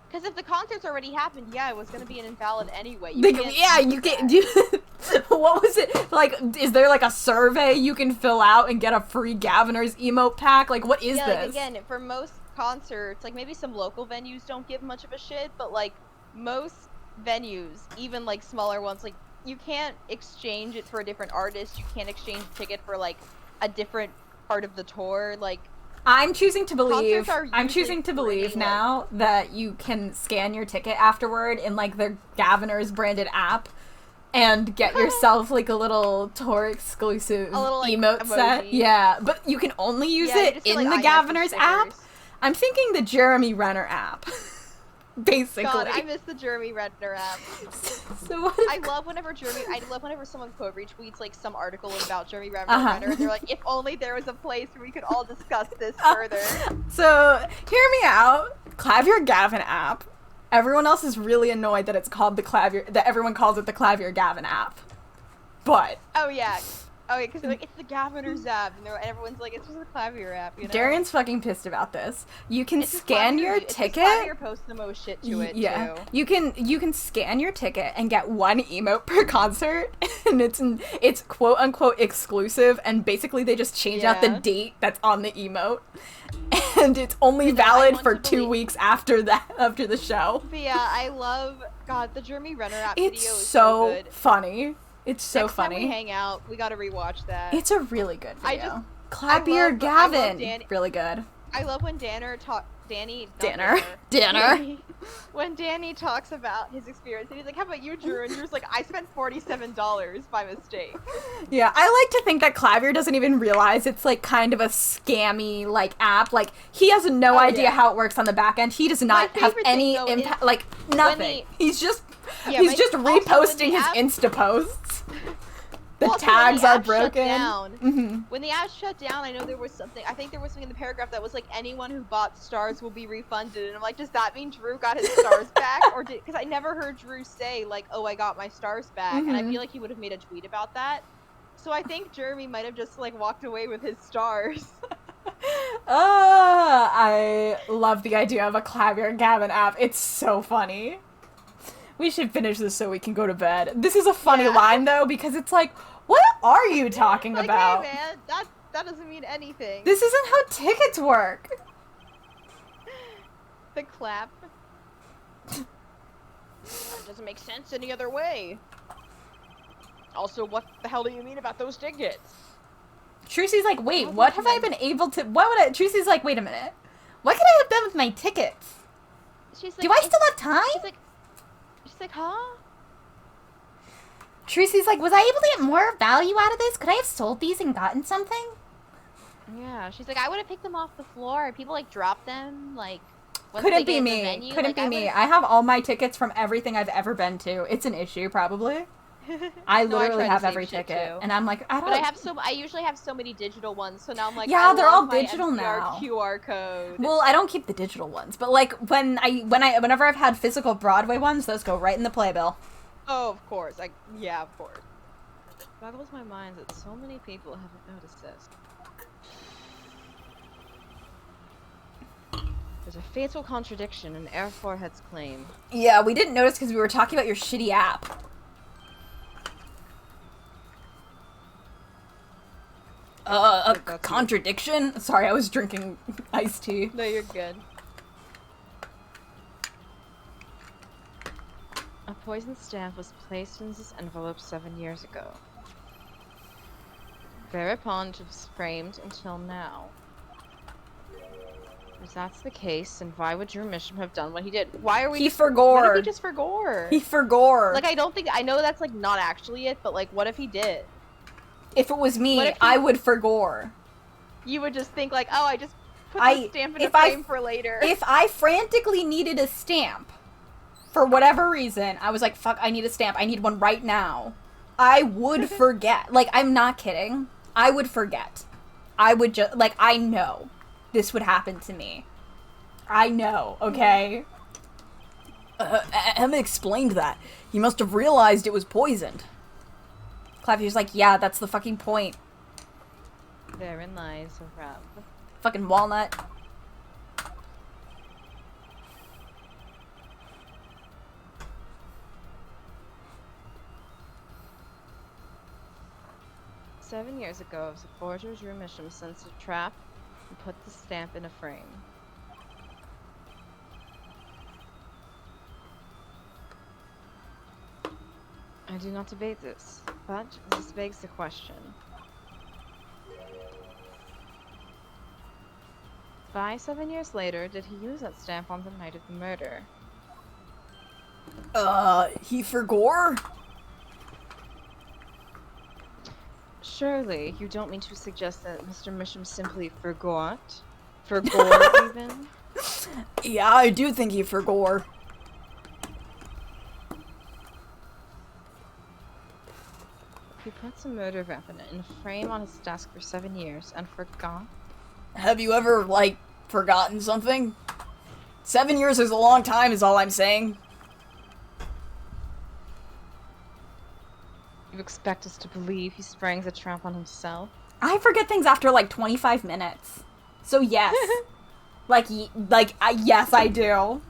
Because if the concert's already happened, yeah, it was gonna be an invalid anyway. You Like, can't yeah, use you that. can't do. What was it like? Is there like a survey you can fill out and get a free Gaviner's emote pack? Like, what is Yeah, this? like, again, for most concerts, like, maybe some local venues don't give much of a shit, but, like, most venues, even, like, smaller ones, like, you can't exchange it for a different artist, you can't exchange a ticket for, like, a different part of the tour, like... I'm choosing to believe. Concerts are I'm usually choosing to pretty, believe now that you can scan your ticket afterward in like the Gaviner's branded app, and get yourself like a little tour exclusive A little, like, emote set. emoji. Yeah, but you can only use Yeah, you it just get, in like, the IMAX Gaviner's app. stickers. I'm thinking the Jeremy Renner app, basically. God, I miss the Jeremy Renner app. So what? I love whenever someone quote retweets, like, some article about Jeremy Renner, Uh-huh. and they're like, if only there was a place where we could all discuss this further. So hear me out. Clavier Gavin app. Everyone else is really annoyed that it's called the Clavier. That everyone calls it the Clavier Gavin app. But Oh, yeah. Oh, because they're like, it's the Gaviner's app, and everyone's like, it's just a Clavier app, you know? Darian's fucking pissed about this. You can It's just scan Clavier- your it's just ticket. Clavier posts the most shit to it, Yeah, too. you can scan your ticket and get one emote per concert, and it's quote unquote exclusive. And basically, they just change out the Yeah. date that's on the emote, and it's only And I valid want for to 2 believe- weeks after the show. But yeah, I love, God, the Jeremy Renner app It's video is so good. funny. It's so Next time funny. we hang out, we gotta rewatch that. It's a really good I video. just- Clavier I love Gavin, Danny- really good. I love when Danner Danny. Dinner. When Danny talks about his experience, and he's like, "How about you, Drew?" And Drew's like, "I spent $47 by mistake." Yeah, I like to think that Clavier doesn't even realize it's like kind of a scammy like app. Like he has no Oh, idea yeah. how it works on the back end. He does not have favorite any thing, though, impact. is Like nothing. he- He's just Yeah, he's my- just also, when reposting the his app- Insta posts. Well, also, when tags the are app shut broken. down, Mm-hmm. when the app shut down, I know there was something. I think there was something in the paragraph that was like, anyone who bought stars will be refunded. And I'm like, does that mean Drew got his stars back, or did? Because I never heard Drew say like, oh, I got my stars back, and I feel like he would have made a tweet about that. So I think Jeremy might have just like walked away with his stars. I love the idea of a Clap Your Gavin app. It's so funny. We should finish this so we can go to bed. This is a funny line though, because it's like, what are you talking Like, about? hey man, that doesn't mean anything. This isn't how tickets work. The clap. That doesn't make sense any other way. Also, what the hell do you mean about those tickets? Trucy's like, wait, what have I been able to... What would I... Trucy's like, wait a minute. What could I have done with my tickets? She's like, Do I still have time? She's like, huh? Trucy's like, was I able to get more value out of this? Could I have sold these and gotten something? Yeah, she's like, I would have picked them off the floor. People like dropped them, like. Couldn't be me. Couldn't be me. I have all my tickets from everything I've ever been to. It's an issue, probably. I literally have every ticket, and I'm like, I don't. But I usually have so many digital ones, so now I'm like, yeah, they're all my digital NCR now. QR code. Well, I don't keep the digital ones, but like whenever I've had physical Broadway ones, those go right in the playbill. Oh, of course. Yeah, of course. It boggles my mind that so many people haven't noticed this. There's a fatal contradiction in Air Forehead's claim. Yeah, we didn't notice because we were talking about your shitty app. A contradiction? Sorry, I was drinking iced tea. No, you're good. A poison stamp was placed in this envelope 7 years ago. Thereupon it was framed until now. If that's the case, then why would Drew Misham have done what he did? Why are we? He forgore. What if he just forgore? He forgore. Like, I know that's like not actually it, but like, what if he did? If it was me, I would forgore. You would just think like, oh, I just put the stamp in a frame for later. If I frantically needed a stamp, for whatever reason, I was like, fuck, I need a stamp. I need one right now. I would forget. Like, I'm not kidding. I would forget. I would just, like, I know this would happen to me. I know, okay? Emma explained that. He must have realized it was poisoned. Clappy's like, yeah, that's the fucking point. Therein lies a rub. Fucking walnut. "7 years ago, the forger Drew Misham sensed a trap and put the stamp in a frame. I do not debate this, but this begs the question. Why, 7 years later, did he use that stamp on the night of the murder? He forgore? Surely, you don't mean to suggest that Mr. Misham simply forgot? Forgore, even? Yeah, I do think he forgore. He puts a murder weapon in a frame on his desk for 7 years and forgot? Have you ever, like, forgotten something? 7 years is a long time, is all I'm saying. You expect us to believe he sprang the trap on himself? I forget things after like 25 minutes. So yes. Yes, I do.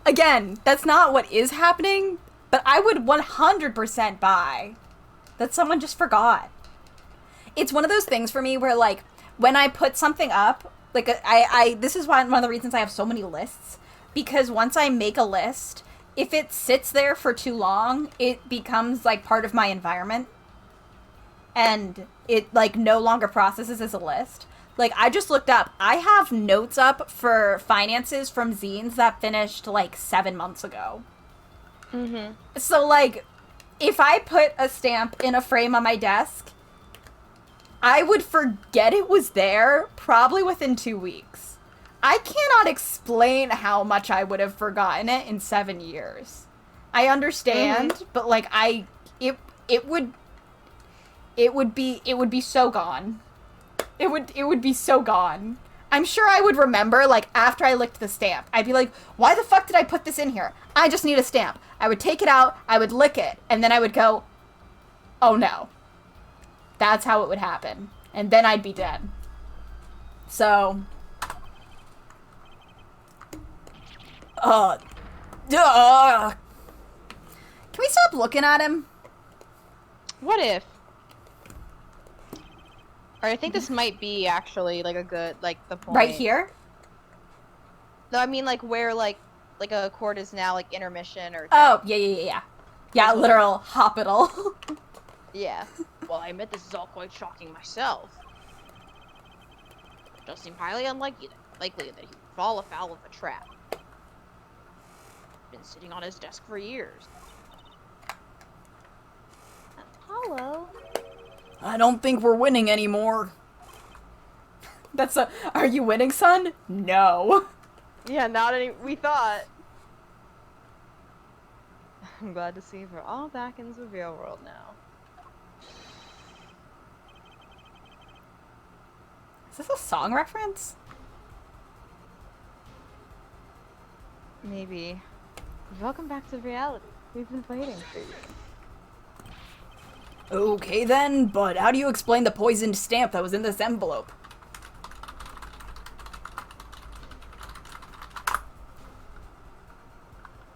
Again, that's not what is happening, but I would 100% buy that someone just forgot. It's one of those things for me where, like, when I put something up, like, this is one of the reasons I have so many lists, because once I make a list, if it sits there for too long, it becomes, like, part of my environment, and it, like, no longer processes as a list. Like, I just looked up, I have notes up for finances from zines that finished, like, 7 months ago. Mm-hmm. So, like, if I put a stamp in a frame on my desk, I would forget it was there probably within 2 weeks. I cannot explain how much I would have forgotten it in 7 years. I understand, but like it would it would be so gone. It would be so gone. I'm sure I would remember, like, after I licked the stamp. I'd be like, why the fuck did I put this in here? I just need a stamp. I would take it out, I would lick it, and then I would go, oh no. That's how it would happen. And then I'd be dead. So... Can we stop looking at him? What if? Or I think this might be actually like a good, like the point. Right here? No, I mean like where like a chord is now like intermission or. Oh, yeah. Yeah, literal hospital. Yeah. Well, I admit this is all quite shocking myself. It does seem highly unlikely that he would fall afoul of a trap. Been sitting on his desk for years. Apollo. I don't think we're winning anymore. That's a, are you winning, son? No. Yeah, not any. We thought. I'm glad to see we're all back in the real world now. Is this a song reference? Maybe. Welcome back to reality. We've been waiting for you. Okay then, but how do you explain the poisoned stamp that was in this envelope?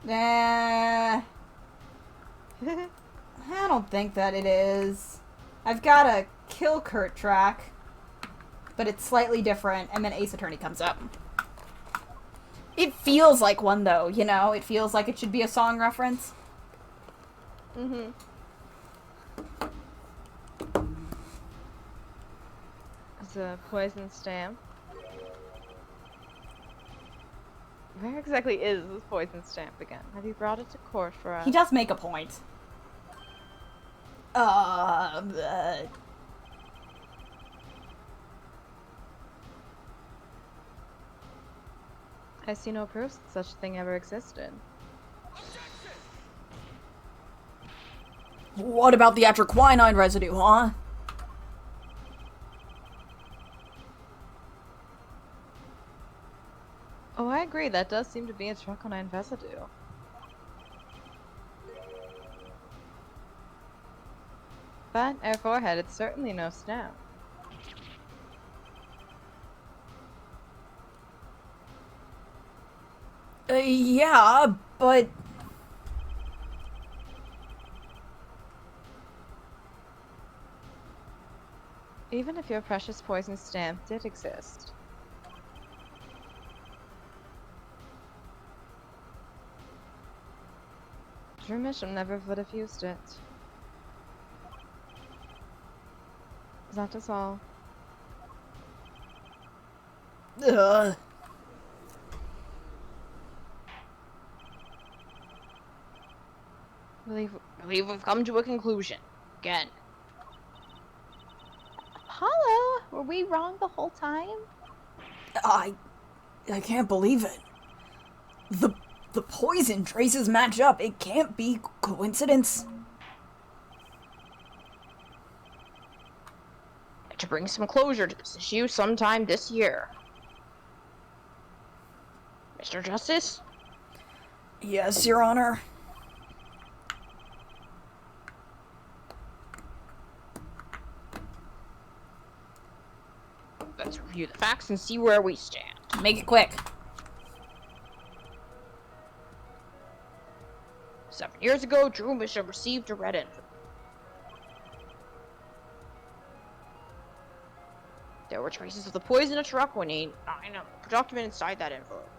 I don't think that it is. I've got a Kill Kurt track, but it's slightly different, and then Ace Attorney comes up. It feels like one, though, you know? It feels like it should be a song reference. Mm-hmm. It's a poison stamp. Where exactly is this poison stamp again? Have you brought it to court for us? He does make a point. I see no proof that such a thing ever existed. What about the atroquinine residue, huh? Oh, I agree. That does seem to be a troconine residue. But our forehead, it's certainly no stamp. Yeah, but... Even if your precious poison stamp did exist, Mission never would have used it. That is all. Ugh. I believe we've come to a conclusion. Again. Apollo, were we wrong the whole time? I can't believe it. The poison traces match up. It can't be coincidence. To bring some closure to this issue sometime this year. Mr. Justice? Yes, Your Honor. Let's review the facts and see where we stand. Make it quick. 7 years ago, Drew Bishop received a red envelope. There were traces of the poison of troconine document inside that envelope.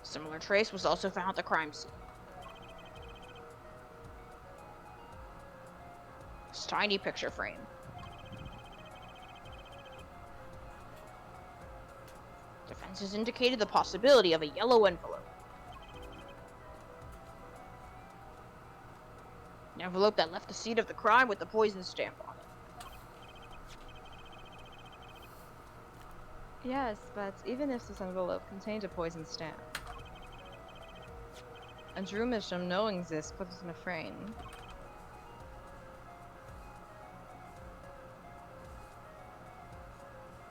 Similar trace was also found at the crime scene. This tiny picture frame. Defense has indicated the possibility of a yellow envelope. An envelope that left the scene of the crime with the poison stamp on it. Yes, but even if this envelope contained a poison stamp, And Drumisham, knowing this, put us in a frame.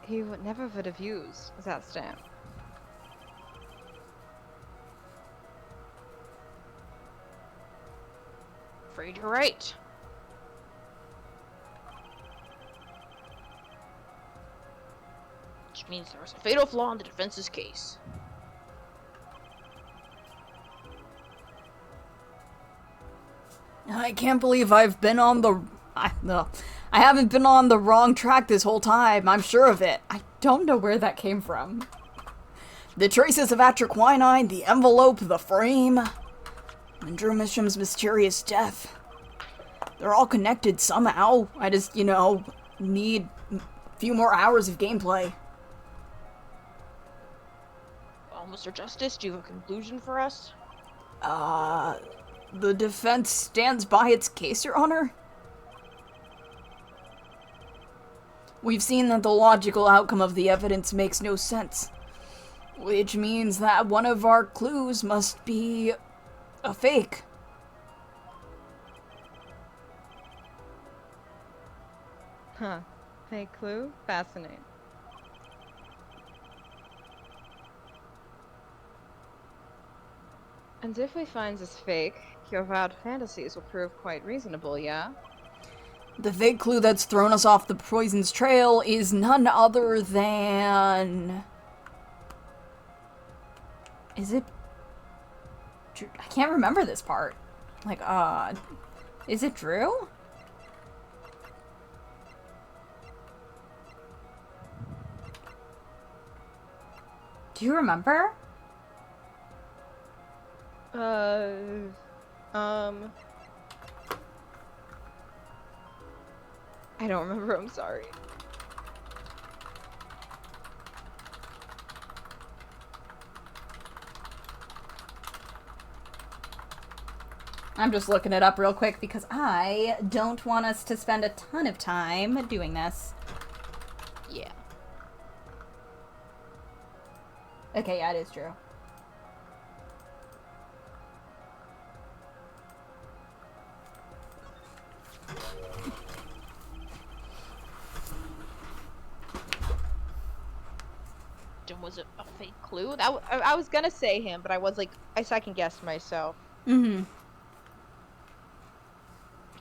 He never would have used that stamp. Afraid you're right. Which means there was a fatal flaw in the defense's case. I can't believe I've been on the... No. I haven't been on the wrong track this whole time, I'm sure of it. I don't know where that came from. The traces of atroquinine, the envelope, the frame, and Drumisham's mysterious death. They're all connected somehow. I just, need a few more hours of gameplay. Well, Mr. Justice, do you have a conclusion for us? The defense stands by its case, Your Honor. We've seen that the logical outcome of the evidence makes no sense, which means that one of our clues must be a fake. Huh. Fake clue? Fascinating. And if we find this fake, your wild fantasies will prove quite reasonable, yeah? The fake clue that's thrown us off the poison's trail is none other than... Is it... I can't remember this part. Like, is it Drew? Do you remember? I don't remember, I'm sorry. I'm just looking it up real quick because I don't want us to spend a ton of time doing this. Yeah. Okay, yeah, it is Drew. Was it a fake clue? I was gonna say him, but I second guessed myself. Mm-hmm.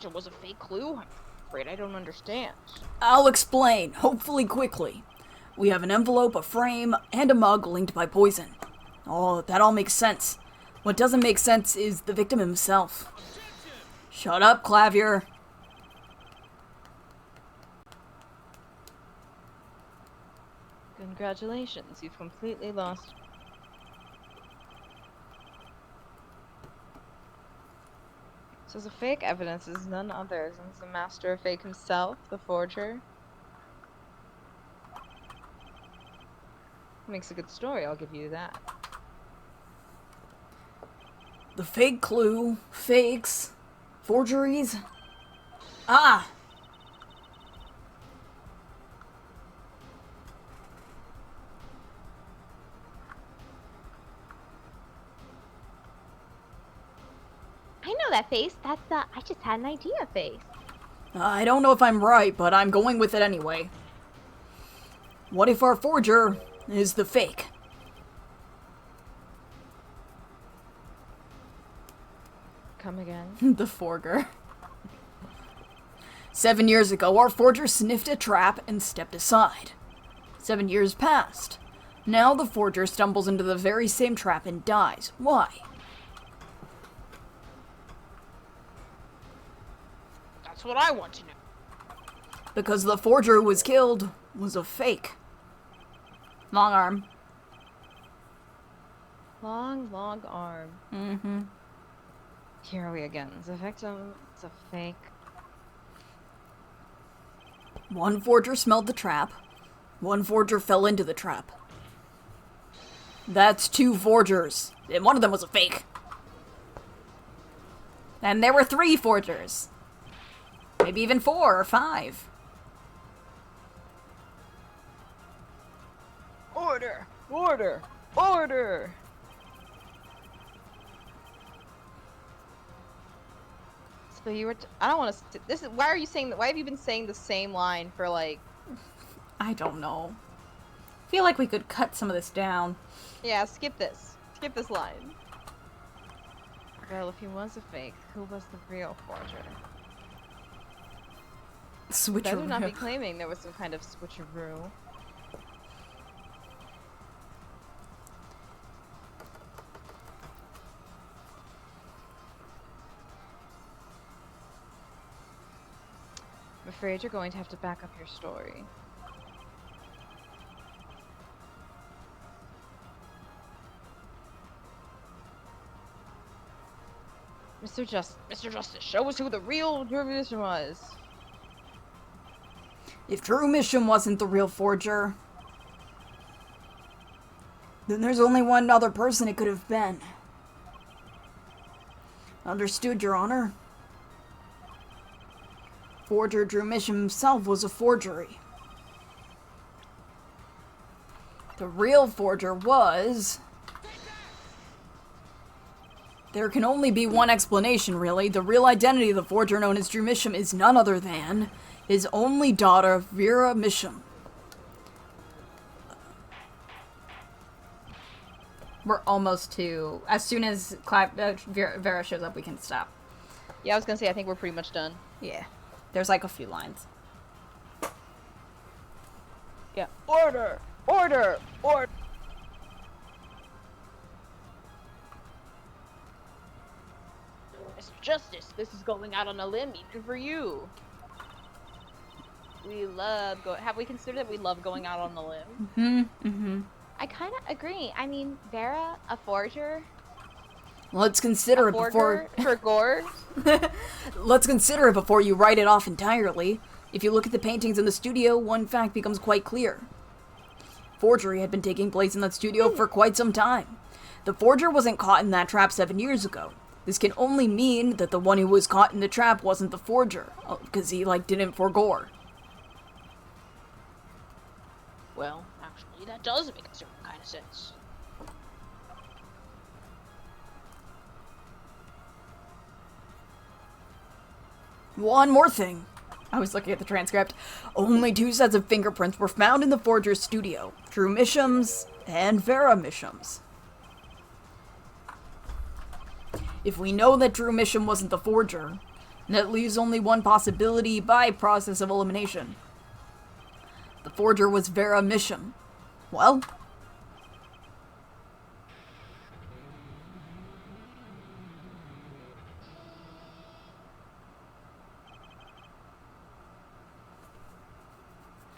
It was a fake clue? I'm afraid I don't understand. I'll explain, hopefully quickly. We have an envelope, a frame, and a mug linked by poison. Oh, that all makes sense. What doesn't make sense is the victim himself. Shut up, Clavier. Congratulations, you've completely lost. So the fake evidence is none other than the master of fake himself, the forger. Makes a good story, I'll give you that. The fake clue, fakes, forgeries. Ah! I know that face. That's the I just had an idea face. I don't know if I'm right, but I'm going with it anyway. What if our forger is the fake? Come again? The forger. 7 years ago, our forger sniffed a trap and stepped aside. 7 years passed. Now the forger stumbles into the very same trap and dies. Why? That's what I want to know. Because the forger who was killed was a fake. Long arm. Long arm. Mm-hmm. Here are we again. The victim is a fake. One forger smelled the trap. One forger fell into the trap. That's 2 forgers. And one of them was a fake. And there were 3 forgers. Maybe even 4 or 5. Order! Order! Order! So you were. I don't want to. This is. Why are you saying that? Why have you been saying the same line for like? I don't know. I feel like we could cut some of this down. Yeah, skip this. Skip this line. Well, if he was a fake, who was the real forger? Better not be claiming there was some kind of switcheroo. I'm afraid you're going to have to back up your story. Mr. Justice, show us who the real Drew was. If Drew Mission wasn't the real forger, then there's only one other person it could have been. Understood, Your Honor. Forger Drew Mission himself was a forgery. The real forger was... There can only be one explanation, really. The real identity of the forger known as Drew Misham is none other than his only daughter, Vera Misham. We're almost to... As soon as Vera shows up, we can stop. Yeah, I was gonna say, I think we're pretty much done. Yeah. There's like a few lines. Yeah. Order! Order! Order! Mr. Justice, this is going out on a limb even for you. We love have we considered that we love going out on the limb? I kind of agree. I mean, Vera, a forger. Let's consider it before... For gore? Let's consider it before you write it off entirely. If you look at the paintings in the studio, one fact becomes quite clear. Forgery had been taking place in that studio for quite some time. The forger wasn't caught in that trap 7 years ago. This can only mean that the one who was caught in the trap wasn't the forger, because he, didn't forgore. Well, actually, that does make a certain kind of sense. One more thing. I was looking at the transcript. Only 2 sets of fingerprints were found in the forger's studio. Drew Misham's and Vera Misham's. If we know that Drew Misham wasn't the forger, that leaves only one possibility by process of elimination. The forger was Vera Misham. Well...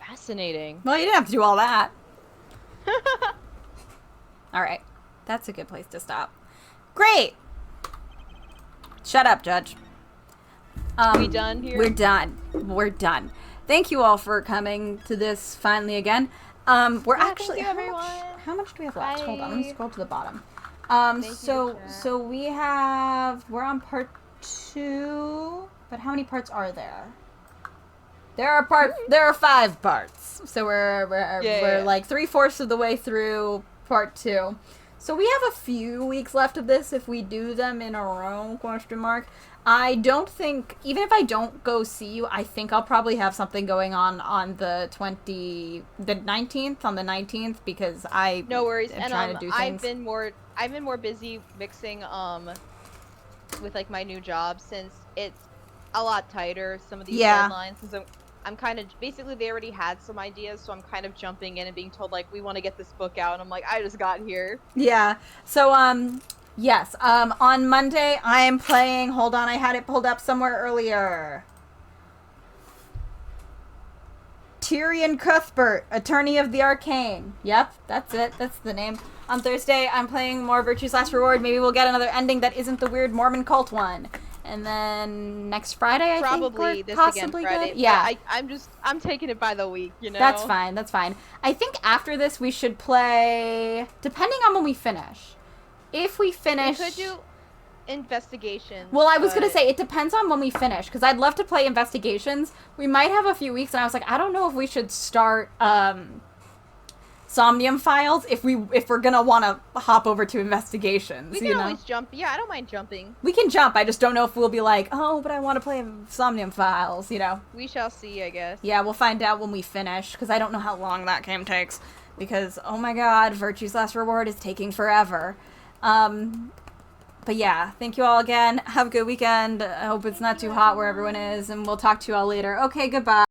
Fascinating. Well, you didn't have to do all that. Alright. That's a good place to stop. Great! Shut up, Judge. We done here? We're done. We're done. Thank you all for coming to this finally again. We're actually... Thank you, everyone. How much do we have left? Bye. Hold on, let me scroll to the bottom. you, So we have... We're on part 2, but how many parts are there? There are 5 parts. So we're like 3/4 of the way through part 2. So we have a few weeks left of this if we do them in a row, question mark. I don't think, even if I don't go see you, I think I'll probably have something going on the 19th, because I no worries. am And trying to do things. I've been more busy mixing with like my new job since it's a lot tighter, some of these deadlines, since I'm kind of, basically they already had some ideas, so I'm kind of jumping in and being told, like, we want to get this book out, and I'm like, I just got here. Yeah. So, yes, on Monday I am playing, hold on, I had it pulled up somewhere earlier. Tyrion Cuthbert, Attorney of the Arcane. Yep, that's it, that's the name. On Thursday, I'm playing more Virtue's Last Reward. Maybe we'll get another ending that isn't the weird Mormon cult one. And then next Friday, Probably this possibly again Friday. Good. Yeah, I'm taking it by the week, you know. That's fine. That's fine. I think after this we should play, depending on when we finish. If we finish, We could do investigations. well, I was gonna say it depends on when we finish, because I'd love to play investigations. We might have a few weeks, and I was like, I don't know if we should start Somnium Files if we're gonna want to hop over to investigations. We can always jump. Yeah, I don't mind jumping. We can jump. I just don't know if we'll be like, oh, but I want to play Somnium Files. You know. We shall see, I guess. Yeah, we'll find out when we finish because I don't know how long that game takes. Because oh my God, Virtue's Last Reward is taking forever. But yeah, thank you all again. Have a good weekend. I hope it's not too hot where everyone is, and we'll talk to you all later. Okay, goodbye.